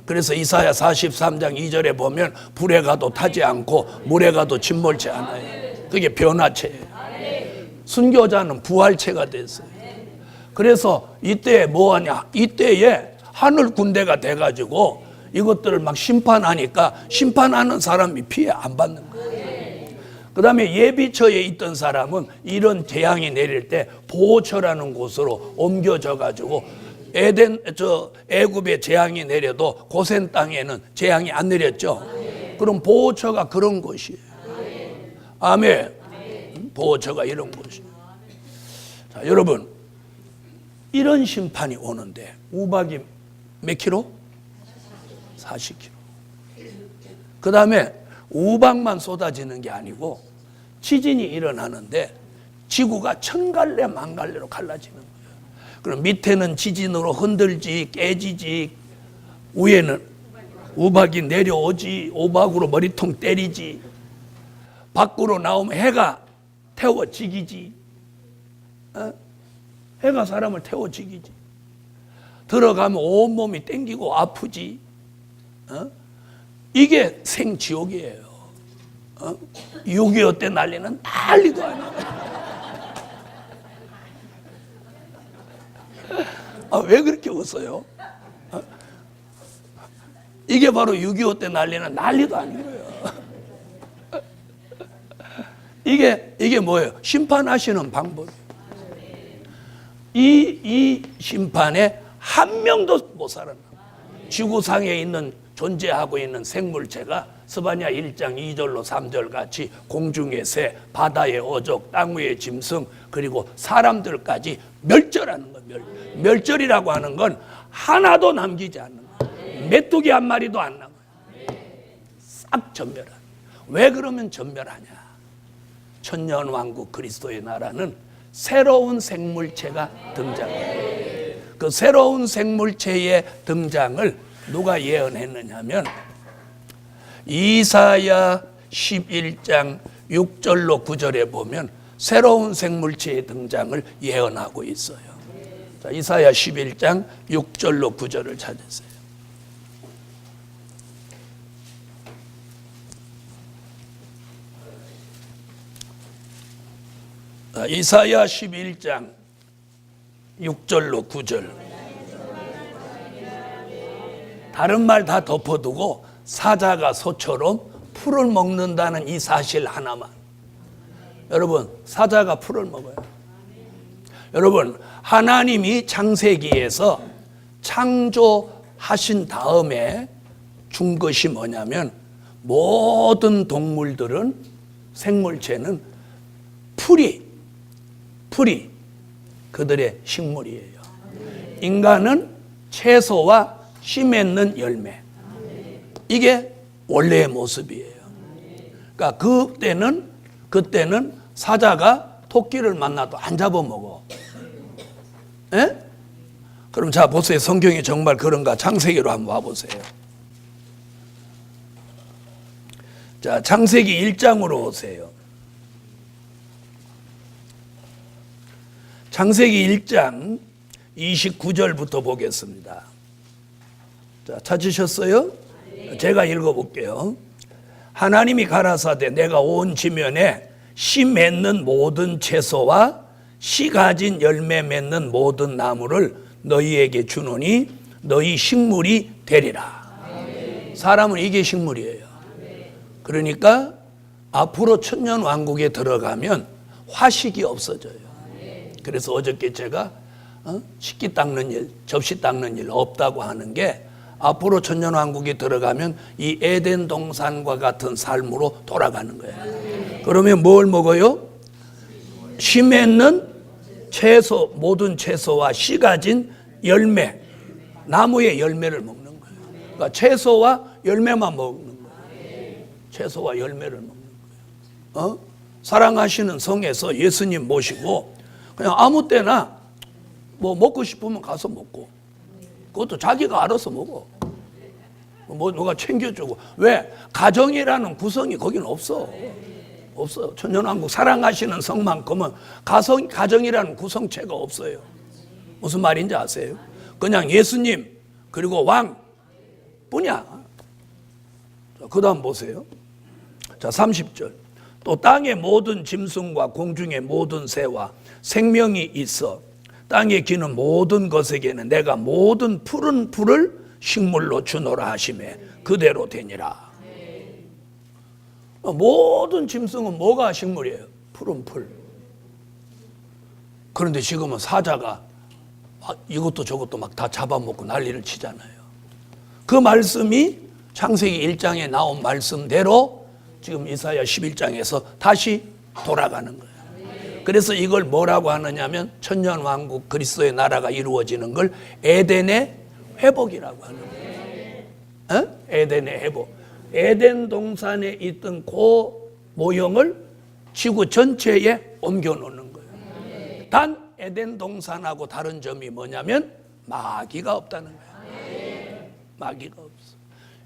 그래서 이사야 43장 2절에 보면 불에 가도 타지 않고 물에 가도 침몰치 않아요. 그게 변화체예요. 순교자는 부활체가 됐어요. 그래서 이때 뭐하냐? 이때에 하늘 군대가 돼가지고 이것들을 막 심판하니까 심판하는 사람이 피해 안 받는 거예요. 그 다음에 예비처에 있던 사람은 이런 재앙이 내릴 때 보호처라는 곳으로 옮겨져-가지고 애굽에 재앙이 내려도 고센 땅에는 재앙이 안 내렸죠. 그럼 보호처가 그런 곳이에요. 아멘. 보호처가 이런 곳이에요. 자, 여러분, 이런 심판이 오는데 우박이 몇 킬로? 40km. 그 다음에 우박만 쏟아지는 게 아니고 지진이 일어나는데 지구가 천갈래 만갈래로 갈라지는 거예요. 그럼 밑에는 지진으로 흔들지 깨지지, 위에는 우박이 내려오지, 우박으로 머리통 때리지, 밖으로 나오면 해가 태워 죽이지, 해가 사람을 태워 죽이지, 들어가면 온몸이 땡기고 아프지. 이게 생지옥이에요. 6.25 때 난리는 난리도 아니에요. 왜 그렇게 웃어요? 이게 바로 6.25 때 난리는 난리도 아닌 거예요. 이게 뭐예요? 심판하시는 방법. 이 심판에 한 명도 못 살아나. 지구상에 있는 존재하고 있는 생물체가 스바냐 1장 2절로 3절 같이 공중의 새, 바다의 어족, 땅 위의 짐승, 그리고 사람들까지 멸절하는 거예요. 멸절이라고 하는 건 하나도 남기지 않는 거예요. 메뚜기 한 마리도 안 남아요. 싹 전멸하는. 왜 그러면 전멸하냐? 천년왕국 그리스도의 나라는 새로운 생물체가 등장해요. 그 새로운 생물체의 등장을 누가 예언했느냐면 이사야 11장 6절로 9절에 보면 새로운 생물체의 등장을 예언하고 있어요. 자, 이사야 11장 6절로 9절을 찾으세요. 자, 이사야 11장 6절로 9절. 다른 말 다 덮어두고 사자가 소처럼 풀을 먹는다는 이 사실 하나만. 여러분, 사자가 풀을 먹어요. 여러분, 하나님이 창세기에서 창조하신 다음에 준 것이 뭐냐면 모든 동물들은, 생물체는 풀이 그들의 식물이에요. 인간은 채소와 씨 맺는 열매. 이게 원래의 모습이에요. 그러니까 그때는 사자가 토끼를 만나도 안 잡아먹어. 예? 그럼 자 보세요. 성경이 정말 그런가? 창세기로 한번 와보세요. 자, 창세기 1장으로 오세요. 창세기 1장 29절부터 보겠습니다. 자, 찾으셨어요? 제가 읽어볼게요. 하나님이 가라사대 내가 온 지면에 씨 맺는 모든 채소와 씨 가진 열매 맺는 모든 나무를 너희에게 주노니 너희 식물이 되리라. 사람은 이게 식물이에요. 그러니까 앞으로 천년왕국에 들어가면 화식이 없어져요. 그래서 어저께 제가 식기 닦는 일, 접시 닦는 일 없다고 하는 게 앞으로 천년왕국에 들어가면 이 에덴 동산과 같은 삶으로 돌아가는 거예요. 그러면 뭘 먹어요? 씨 맺는 채소, 모든 채소와 씨 가진 열매, 나무의 열매를 먹는 거예요. 그러니까 채소와 열매만 먹는 거예요. 채소와 열매를 먹는 거예요. 사랑하시는 성에서 예수님 모시고 그냥 아무 때나 뭐 먹고 싶으면 가서 먹고, 그것도 자기가 알아서 먹어. 뭐 누가 챙겨주고. 왜? 가정이라는 구성이 거기는 없어. 없어요. 천년왕국 사랑하시는 성만큼은 가정이라는 구성체가 없어요. 무슨 말인지 아세요? 그냥 예수님 그리고 왕 뿐이야. 그 다음 보세요. 자, 30절. 또 땅의 모든 짐승과 공중의 모든 새와 생명이 있어 땅에 기는 모든 것에게는 내가 모든 푸른 풀을 식물로 주노라 하시매 그대로 되니라. 모든 짐승은 뭐가 식물이에요? 푸른 풀. 그런데 지금은 사자가 이것도 저것도 막 다 잡아먹고 난리를 치잖아요. 그 말씀이 창세기 1장에 나온 말씀대로 지금 이사야 11장에서 다시 돌아가는 거예요. 그래서 이걸 뭐라고 하느냐면 천년왕국 그리스도의 나라가 이루어지는 걸 에덴의 회복이라고 하는 거예요. 에덴의 회복. 에덴 동산에 있던 그 모형을 지구 전체에 옮겨 놓는 거예요. 단 에덴 동산하고 다른 점이 뭐냐면 마귀가 없다는 거예요. 마귀가 없어.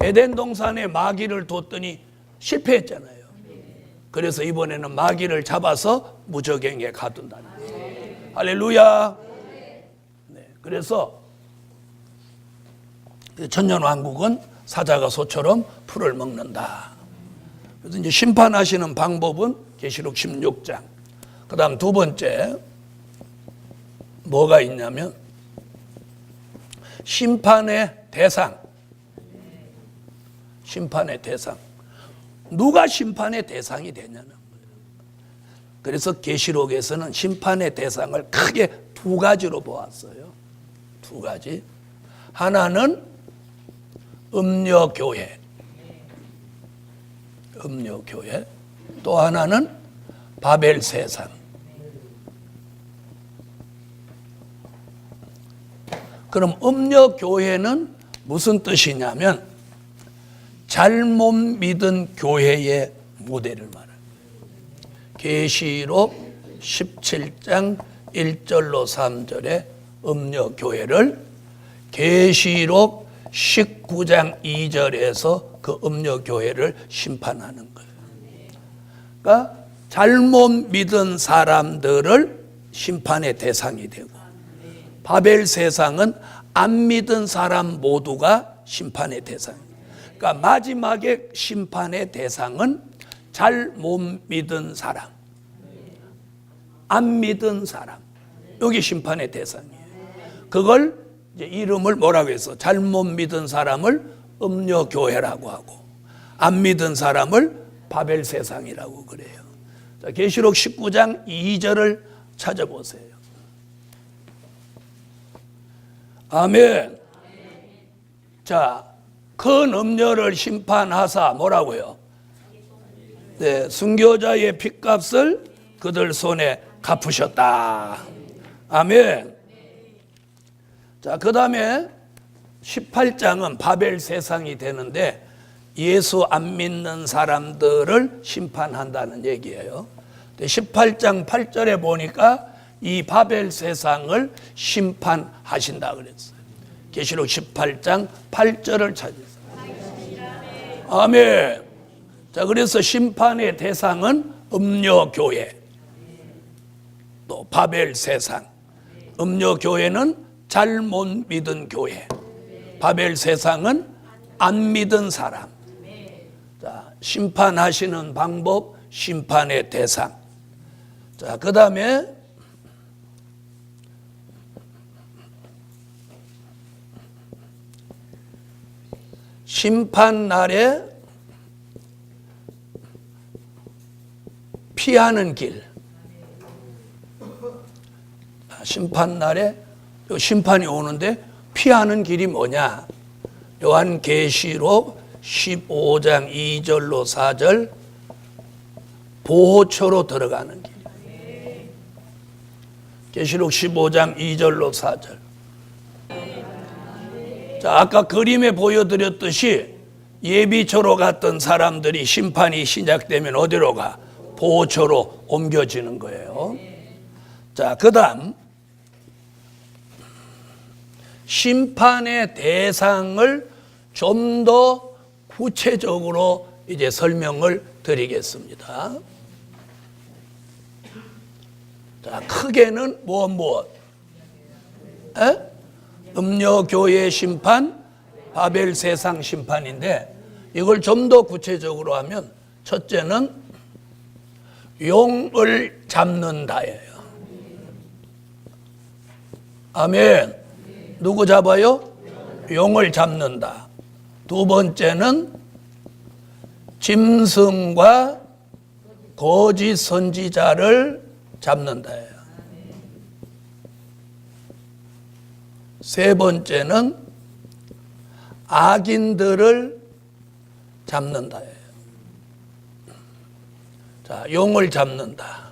에덴 동산에 마귀를 뒀더니 실패했잖아요. 그래서 이번에는 마귀를 잡아서 무저갱에 가둔다는 거예요. 할렐루야. 네, 그래서 천년왕국은 사자가 소처럼 풀을 먹는다. 그래서 이제 심판하시는 방법은 계시록 16장. 그 다음 두 번째 뭐가 있냐면 심판의 대상. 심판의 대상. 누가 심판의 대상이 되냐는 거예요. 그래서 계시록에서는 심판의 대상을 크게 두 가지로 보았어요. 두 가지. 하나는 음녀교회. 음녀교회. 또 하나는 바벨 세상. 그럼 음녀교회는 무슨 뜻이냐면 잘못 믿은 교회의 모델을 말합니다. 계시록 17장 1절로 3절의 음녀교회를 계시록 19장 2절에서 그 음녀교회를 심판하는 거예요. 그러니까 잘못 믿은 사람들을 심판의 대상이 되고 바벨 세상은 안 믿은 사람 모두가 심판의 대상이에요. 그러니까 마지막에 심판의 대상은 잘 못 믿은 사람, 안 믿은 사람, 여기 심판의 대상이에요. 그걸 이제 이름을 뭐라고 해서 잘못 믿은 사람을 음녀교회라고 하고 안 믿은 사람을 바벨 세상이라고 그래요. 자, 계시록 19장 2절을 찾아보세요. 아멘. 자, 큰 음녀를 심판하사 뭐라고요? 네, 순교자의 핏값을 그들 손에 갚으셨다. 아멘. 자, 그 다음에 18장은 바벨 세상이 되는데 예수 안 믿는 사람들을 심판한다는 얘기예요. 18장 8절에 보니까 이 바벨 세상을 심판하신다 그랬어요. 계시록 18장 8절을 찾으세요. 아멘. 자, 그래서 심판의 대상은 음녀교회, 또 바벨 세상. 음녀교회는 잘못 믿은 교회, 바벨 세상은 안 믿은 사람. 자, 심판하시는 방법, 심판의 대상. 자, 그 다음에 심판 날에 피하는 길. 심판 날에 심판이 오는데 피하는 길이 뭐냐? 요한계시록 15장 2절로 4절 보호처로 들어가는 길. 계시록 15장 2절로 4절. 자, 자, 아까 그림에 보여드렸듯이 예비초로 갔던 사람들이 심판이 시작되면 어디로 가? 보초로 옮겨지는 거예요. 자, 그 다음 심판의 대상을 좀 더 구체적으로 이제 설명을 드리겠습니다. 자, 크게는 무엇? 음녀교회 심판, 바벨 세상 심판인데 이걸 좀 더 구체적으로 하면 첫째는 용을 잡는다예요. 아멘. 누구 잡아요? 용을 잡는다. 두 번째는 짐승과 거짓 선지자를 잡는다예요. 세 번째는 악인들을 잡는다예요. 자, 용을 잡는다.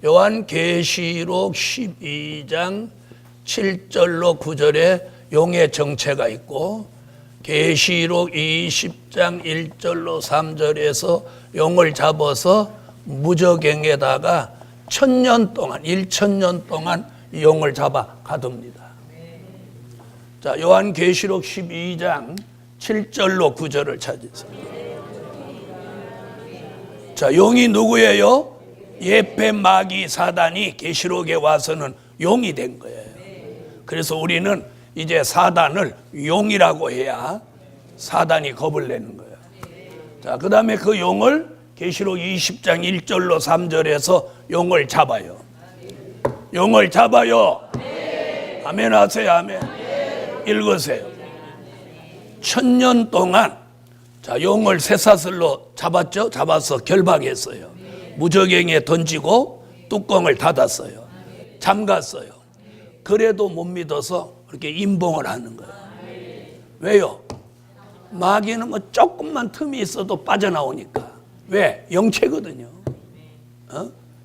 요한계시록 12장 7절로 9절에 용의 정체가 있고 계시록 20장 1절로 3절에서 용을 잡아서 무저갱에다가 1000년 동안 1000년 동안 용을 잡아 가둡니다. 자, 요한계시록 12장 7절로 9절을 찾으세요. 자, 용이 누구예요? 예패 마귀 사단이 계시록에 와서는 용이 된 거예요. 그래서 우리는 이제 사단을 용이라고 해야 사단이 겁을 내는 거예요. 자, 그 다음에 그 용을 계시록 20장 1절로 3절에서 용을 잡아요. 용을 잡아요. 아멘 하세요. 아멘. 읽으세요. 1000년 동안 자, 용을 쇠사슬로 잡았죠. 잡아서 결박했어요. 무저갱에 던지고 뚜껑을 닫았어요. 잠갔어요. 그래도 못 믿어서 그렇게 임봉을 하는 거예요. 왜요? 마귀는 뭐 조금만 틈이 있어도 빠져나오니까. 왜? 영체거든요.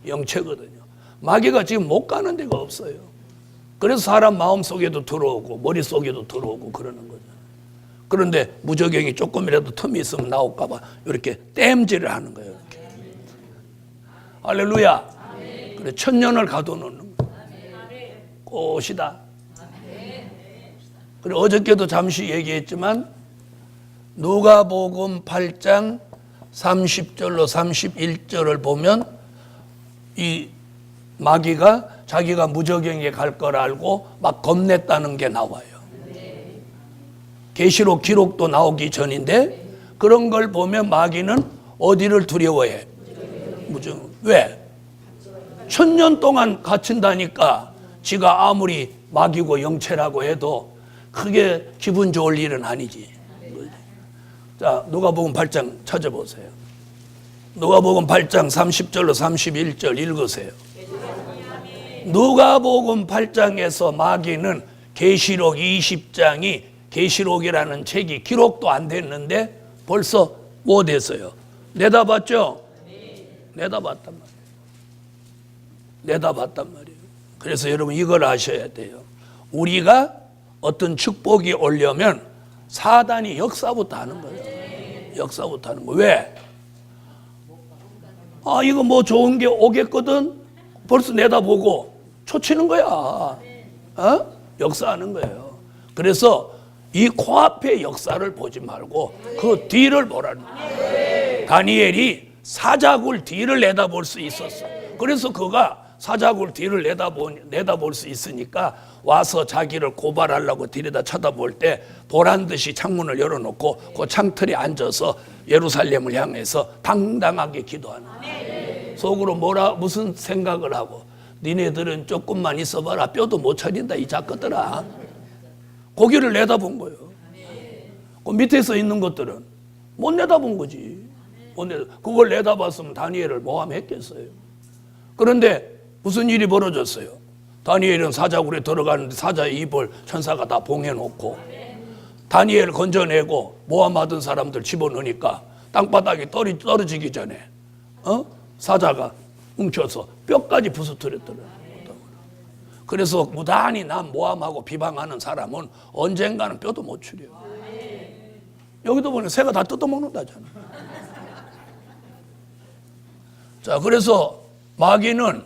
영체거든요. 마귀가 지금 못 가는 데가 없어요. 그래서 사람 마음속에도 들어오고 머릿속에도 들어오고 그러는 거죠. 그런데 무저갱이 조금이라도 틈이 있으면 나올까 봐 이렇게 땜질을 하는 거예요. 이렇게. 할렐루야. 그래 1000년을 가둬놓는 꽃이다. 그리고 어저께도 잠시 얘기했지만 누가복음 8장 30절로 31절을 보면 이 마귀가 자기가 무저갱에 갈 걸 알고 막 겁냈다는 게 나와요. 계시록 기록도 나오기 전인데 그런 걸 보면 마귀는 어디를 두려워해? 무저갱. 왜? 1000년 동안 갇힌다니까 지가 아무리 마귀고 영체라고 해도 크게 기분 좋을 일은 아니지. 자, 누가복음 8장 찾아보세요. 누가복음 8장 30절로 31절 읽으세요. 누가복음 8장에서 마귀는 계시록 20장이 계시록이라는 책이 기록도 안 됐는데 벌써 뭐 됐어요? 내다봤죠? 내다봤단 말이에요. 내다봤단 말이에요. 그래서 여러분 이걸 아셔야 돼요. 우리가 어떤 축복이 오려면 사단이 역사부터 하는 거예요. 역사부터 하는 거. 왜? 아, 이거 뭐 좋은 게 오겠거든? 벌써 내다보고 초치는 거야. 역사하는 거예요. 그래서 이 코앞의 역사를 보지 말고 그 뒤를 보라는 거예요. 다니엘이 사자굴 뒤를 내다볼 수 있었어. 그래서 그가 사자굴 뒤를 내다볼 수 있으니까 와서 자기를 고발하려고 들여다 쳐다볼 때 보란듯이 창문을 열어놓고 그 창틀에 앉아서 예루살렘을 향해서 당당하게 기도하는 거예요. 속으로 무슨 생각을 하고 니네들은 조금만 있어봐라 뼈도 못 차린다 이 작것들아. 고개를 내다본 거예요. 그 밑에서 있는 것들은 못 내다본 거지. 그걸 내다봤으면 다니엘을 모함했겠어요. 그런데 무슨 일이 벌어졌어요? 다니엘은 사자굴에 들어가는데 사자의 입을 천사가 다 봉해놓고 다니엘을 건져내고 모함하던 사람들 집어넣으니까 땅바닥에 떨어지기 전에 사자가 뭉쳐서 뼈까지 부서뜨렸더라. 그래서 무단히 남 모함하고 비방하는 사람은 언젠가는 뼈도 못 추려. 여기도 보니 새가 다 뜯어먹는다잖아. 자, 그래서 마귀는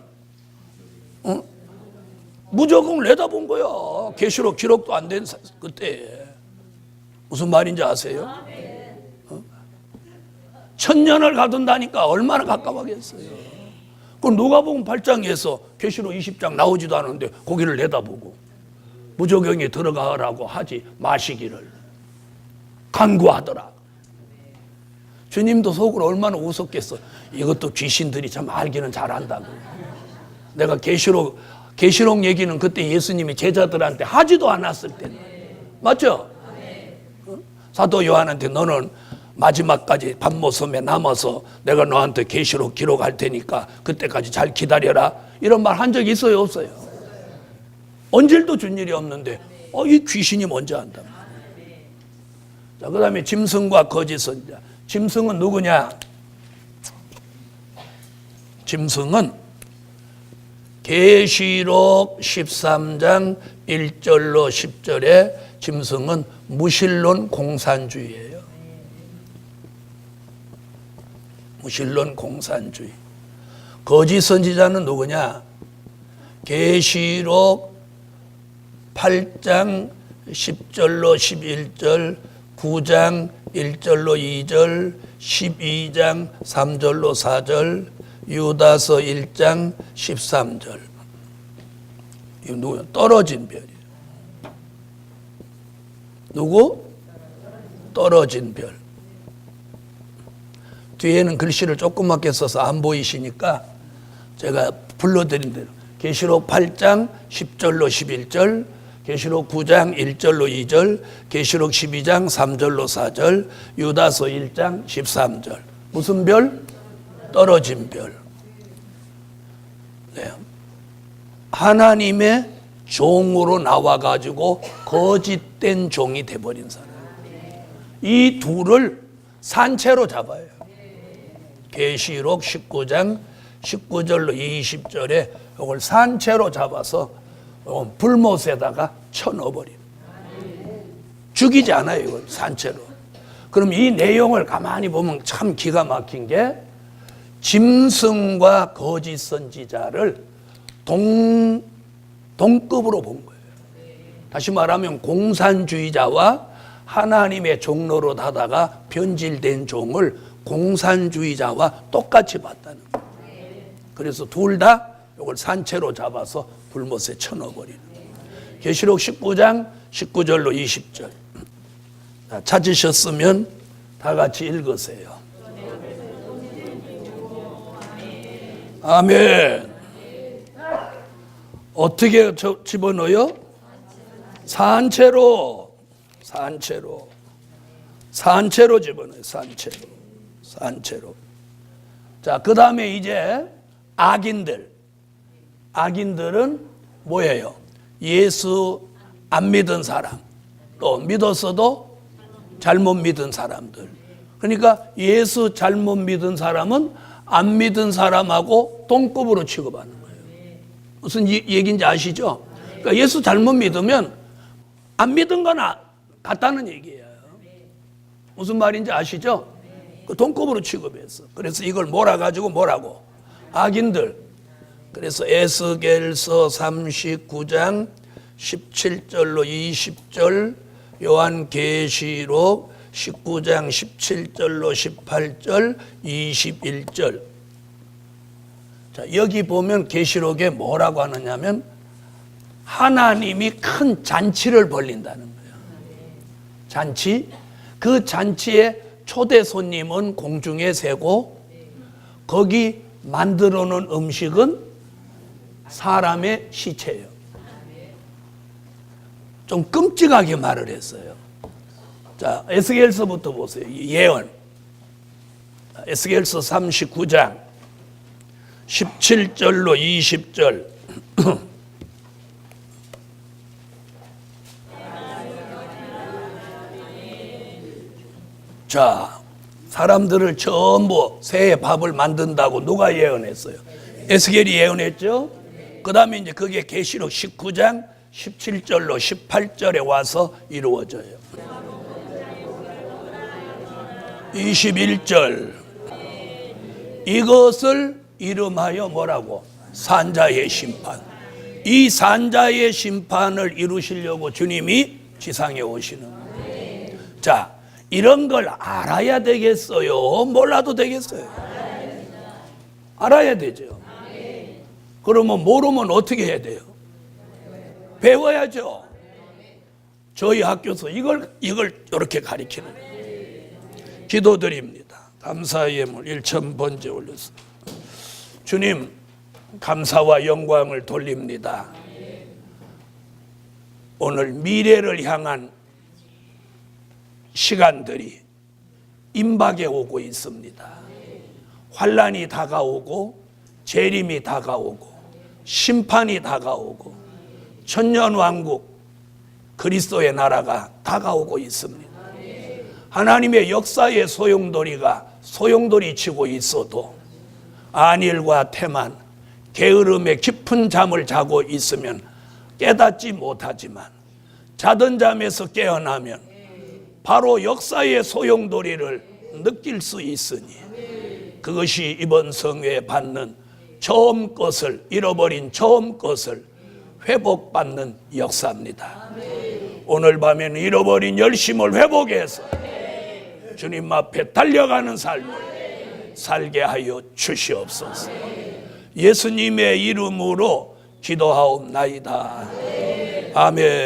무조건 내다본 거야. 계시록 기록도 안 된 그때. 무슨 말인지 아세요? 1000년을 가둔다니까 얼마나 가까워하겠어요. 그 누가복음 8장에서 계시록 20장 나오지도 않은데 거기를 내다보고 무조경에 들어가라고 하지 마시기를 간구하더라. 주님도 속으로 얼마나 웃었겠어. 이것도 귀신들이 참 알기는 잘한다고. 내가 계시록 얘기는 그때 예수님이 제자들한테 하지도 않았을 때. 맞죠? 사도 요한한테 너는 마지막까지 밤모섬에 남아서 내가 너한테 계시록 기록할 테니까 그때까지 잘 기다려라. 이런 말 한 적이 있어요, 없어요? 언질도 준 일이 없는데 이 귀신이 먼저 한다. 자, 그 다음에 짐승과 거짓 선지자. 짐승은 누구냐? 짐승은 계시록 13장 1절로 10절에 짐승은 무신론 공산주의예요. 무신론 공산주의. 거짓 선지자는 누구냐? 계시록 8장 10절로 11절, 9장 1절로 2절, 12장 3절로 4절, 유다서 1장 13절. 이거 누구야? 떨어진 별이에요. 누구? 떨어진 별. 뒤에는 글씨를 조그맣게 써서 안 보이시니까 제가 불러드린 대로 계시록 8장 10절로 11절, 계시록 9장 1절로 2절, 계시록 12장 3절로 4절, 유다서 1장 13절. 무슨 별? 떨어진 별. 네. 하나님의 종으로 나와가지고 거짓된 종이 돼버린 사람. 이 둘을 산채로 잡아요. 계시록 19장 19절로 20절에 이걸 산채로 잡아서 불못에다가 쳐넣어버려요. 죽이지 않아요, 이걸 산채로. 그럼 이 내용을 가만히 보면 참 기가 막힌 게 짐승과 거짓 선지자를 동급으로 본 거예요. 다시 말하면 공산주의자와 하나님의 종로로 다다가 변질된 종을 공산주의자와 똑같이 봤다는 거예요. 그래서 둘 다 이걸 산채로 잡아서 불못에 쳐넣어버리는 거예요. 계시록 19장 19절로 20절. 찾으셨으면 다 같이 읽으세요. 아멘. 어떻게 집어넣어요? 산채로 집어넣어요. 산채로. 자, 그 다음에 이제 악인들은 뭐예요? 예수 안 믿은 사람, 또 믿었어도 잘못 믿은 사람들. 그러니까 예수 잘못 믿은 사람은 안 믿은 사람하고 동급으로 취급하는 거예요. 무슨 얘기인지 아시죠? 그러니까 예수 잘못 믿으면 안 믿은 거나 같다는 얘기예요. 무슨 말인지 아시죠? 그 동급으로 취급했어. 그래서 이걸 몰아가지고 뭐라고? 악인들. 그래서 에스겔서 39장 17절로 20절, 요한계시록 19장 17절로 18절, 21절. 자, 여기 보면 계시록에 뭐라고 하느냐면 하나님이 큰 잔치를 벌린다는 거예요. 잔치. 그 잔치의 초대 손님은 공중에 새고 거기 만들어 놓은 음식은 사람의 시체예요. 좀 끔찍하게 말을 했어요. 자, 에스겔서부터 보세요. 예언. 에스겔서 39장 17절로 20절. 자, 사람들을 전부 새해 밥을 만든다고 누가 예언했어요? 에스겔이 예언했죠? 그 다음에 이제 그게 계시록 19장 17절로 18절에 와서 이루어져요. 21절. 이것을 이름하여 뭐라고? 산자의 심판. 이 산자의 심판을 이루시려고 주님이 지상에 오시는 거예요. 자, 이런 걸 알아야 되겠어요? 몰라도 되겠어요? 알아야 되죠. 그러면 모르면 어떻게 해야 돼요? 배워야죠. 저희 학교에서 이걸 이렇게 가르치는 거예요. 기도드립니다. 감사의 예물 1000번째 올렸습니다. 주님, 감사와 영광을 돌립니다. 오늘 미래를 향한 시간들이 임박해 오고 있습니다. 환난이 다가오고 재림이 다가오고 심판이 다가오고 천년왕국 그리스도의 나라가 다가오고 있습니다. 하나님의 역사의 소용돌이가 소용돌이 치고 있어도 안일과 태만 게으름의 깊은 잠을 자고 있으면 깨닫지 못하지만 자던 잠에서 깨어나면 바로 역사의 소용돌이를 느낄 수 있으니 그것이 이번 성회에 받는 처음 것을, 잃어버린 처음 것을 회복받는 역사입니다. 오늘 밤에는 잃어버린 열심을 회복해서 주님 앞에 달려가는 삶을 살게 하여 주시옵소서. 예수님의 이름으로 기도하옵나이다. 아멘.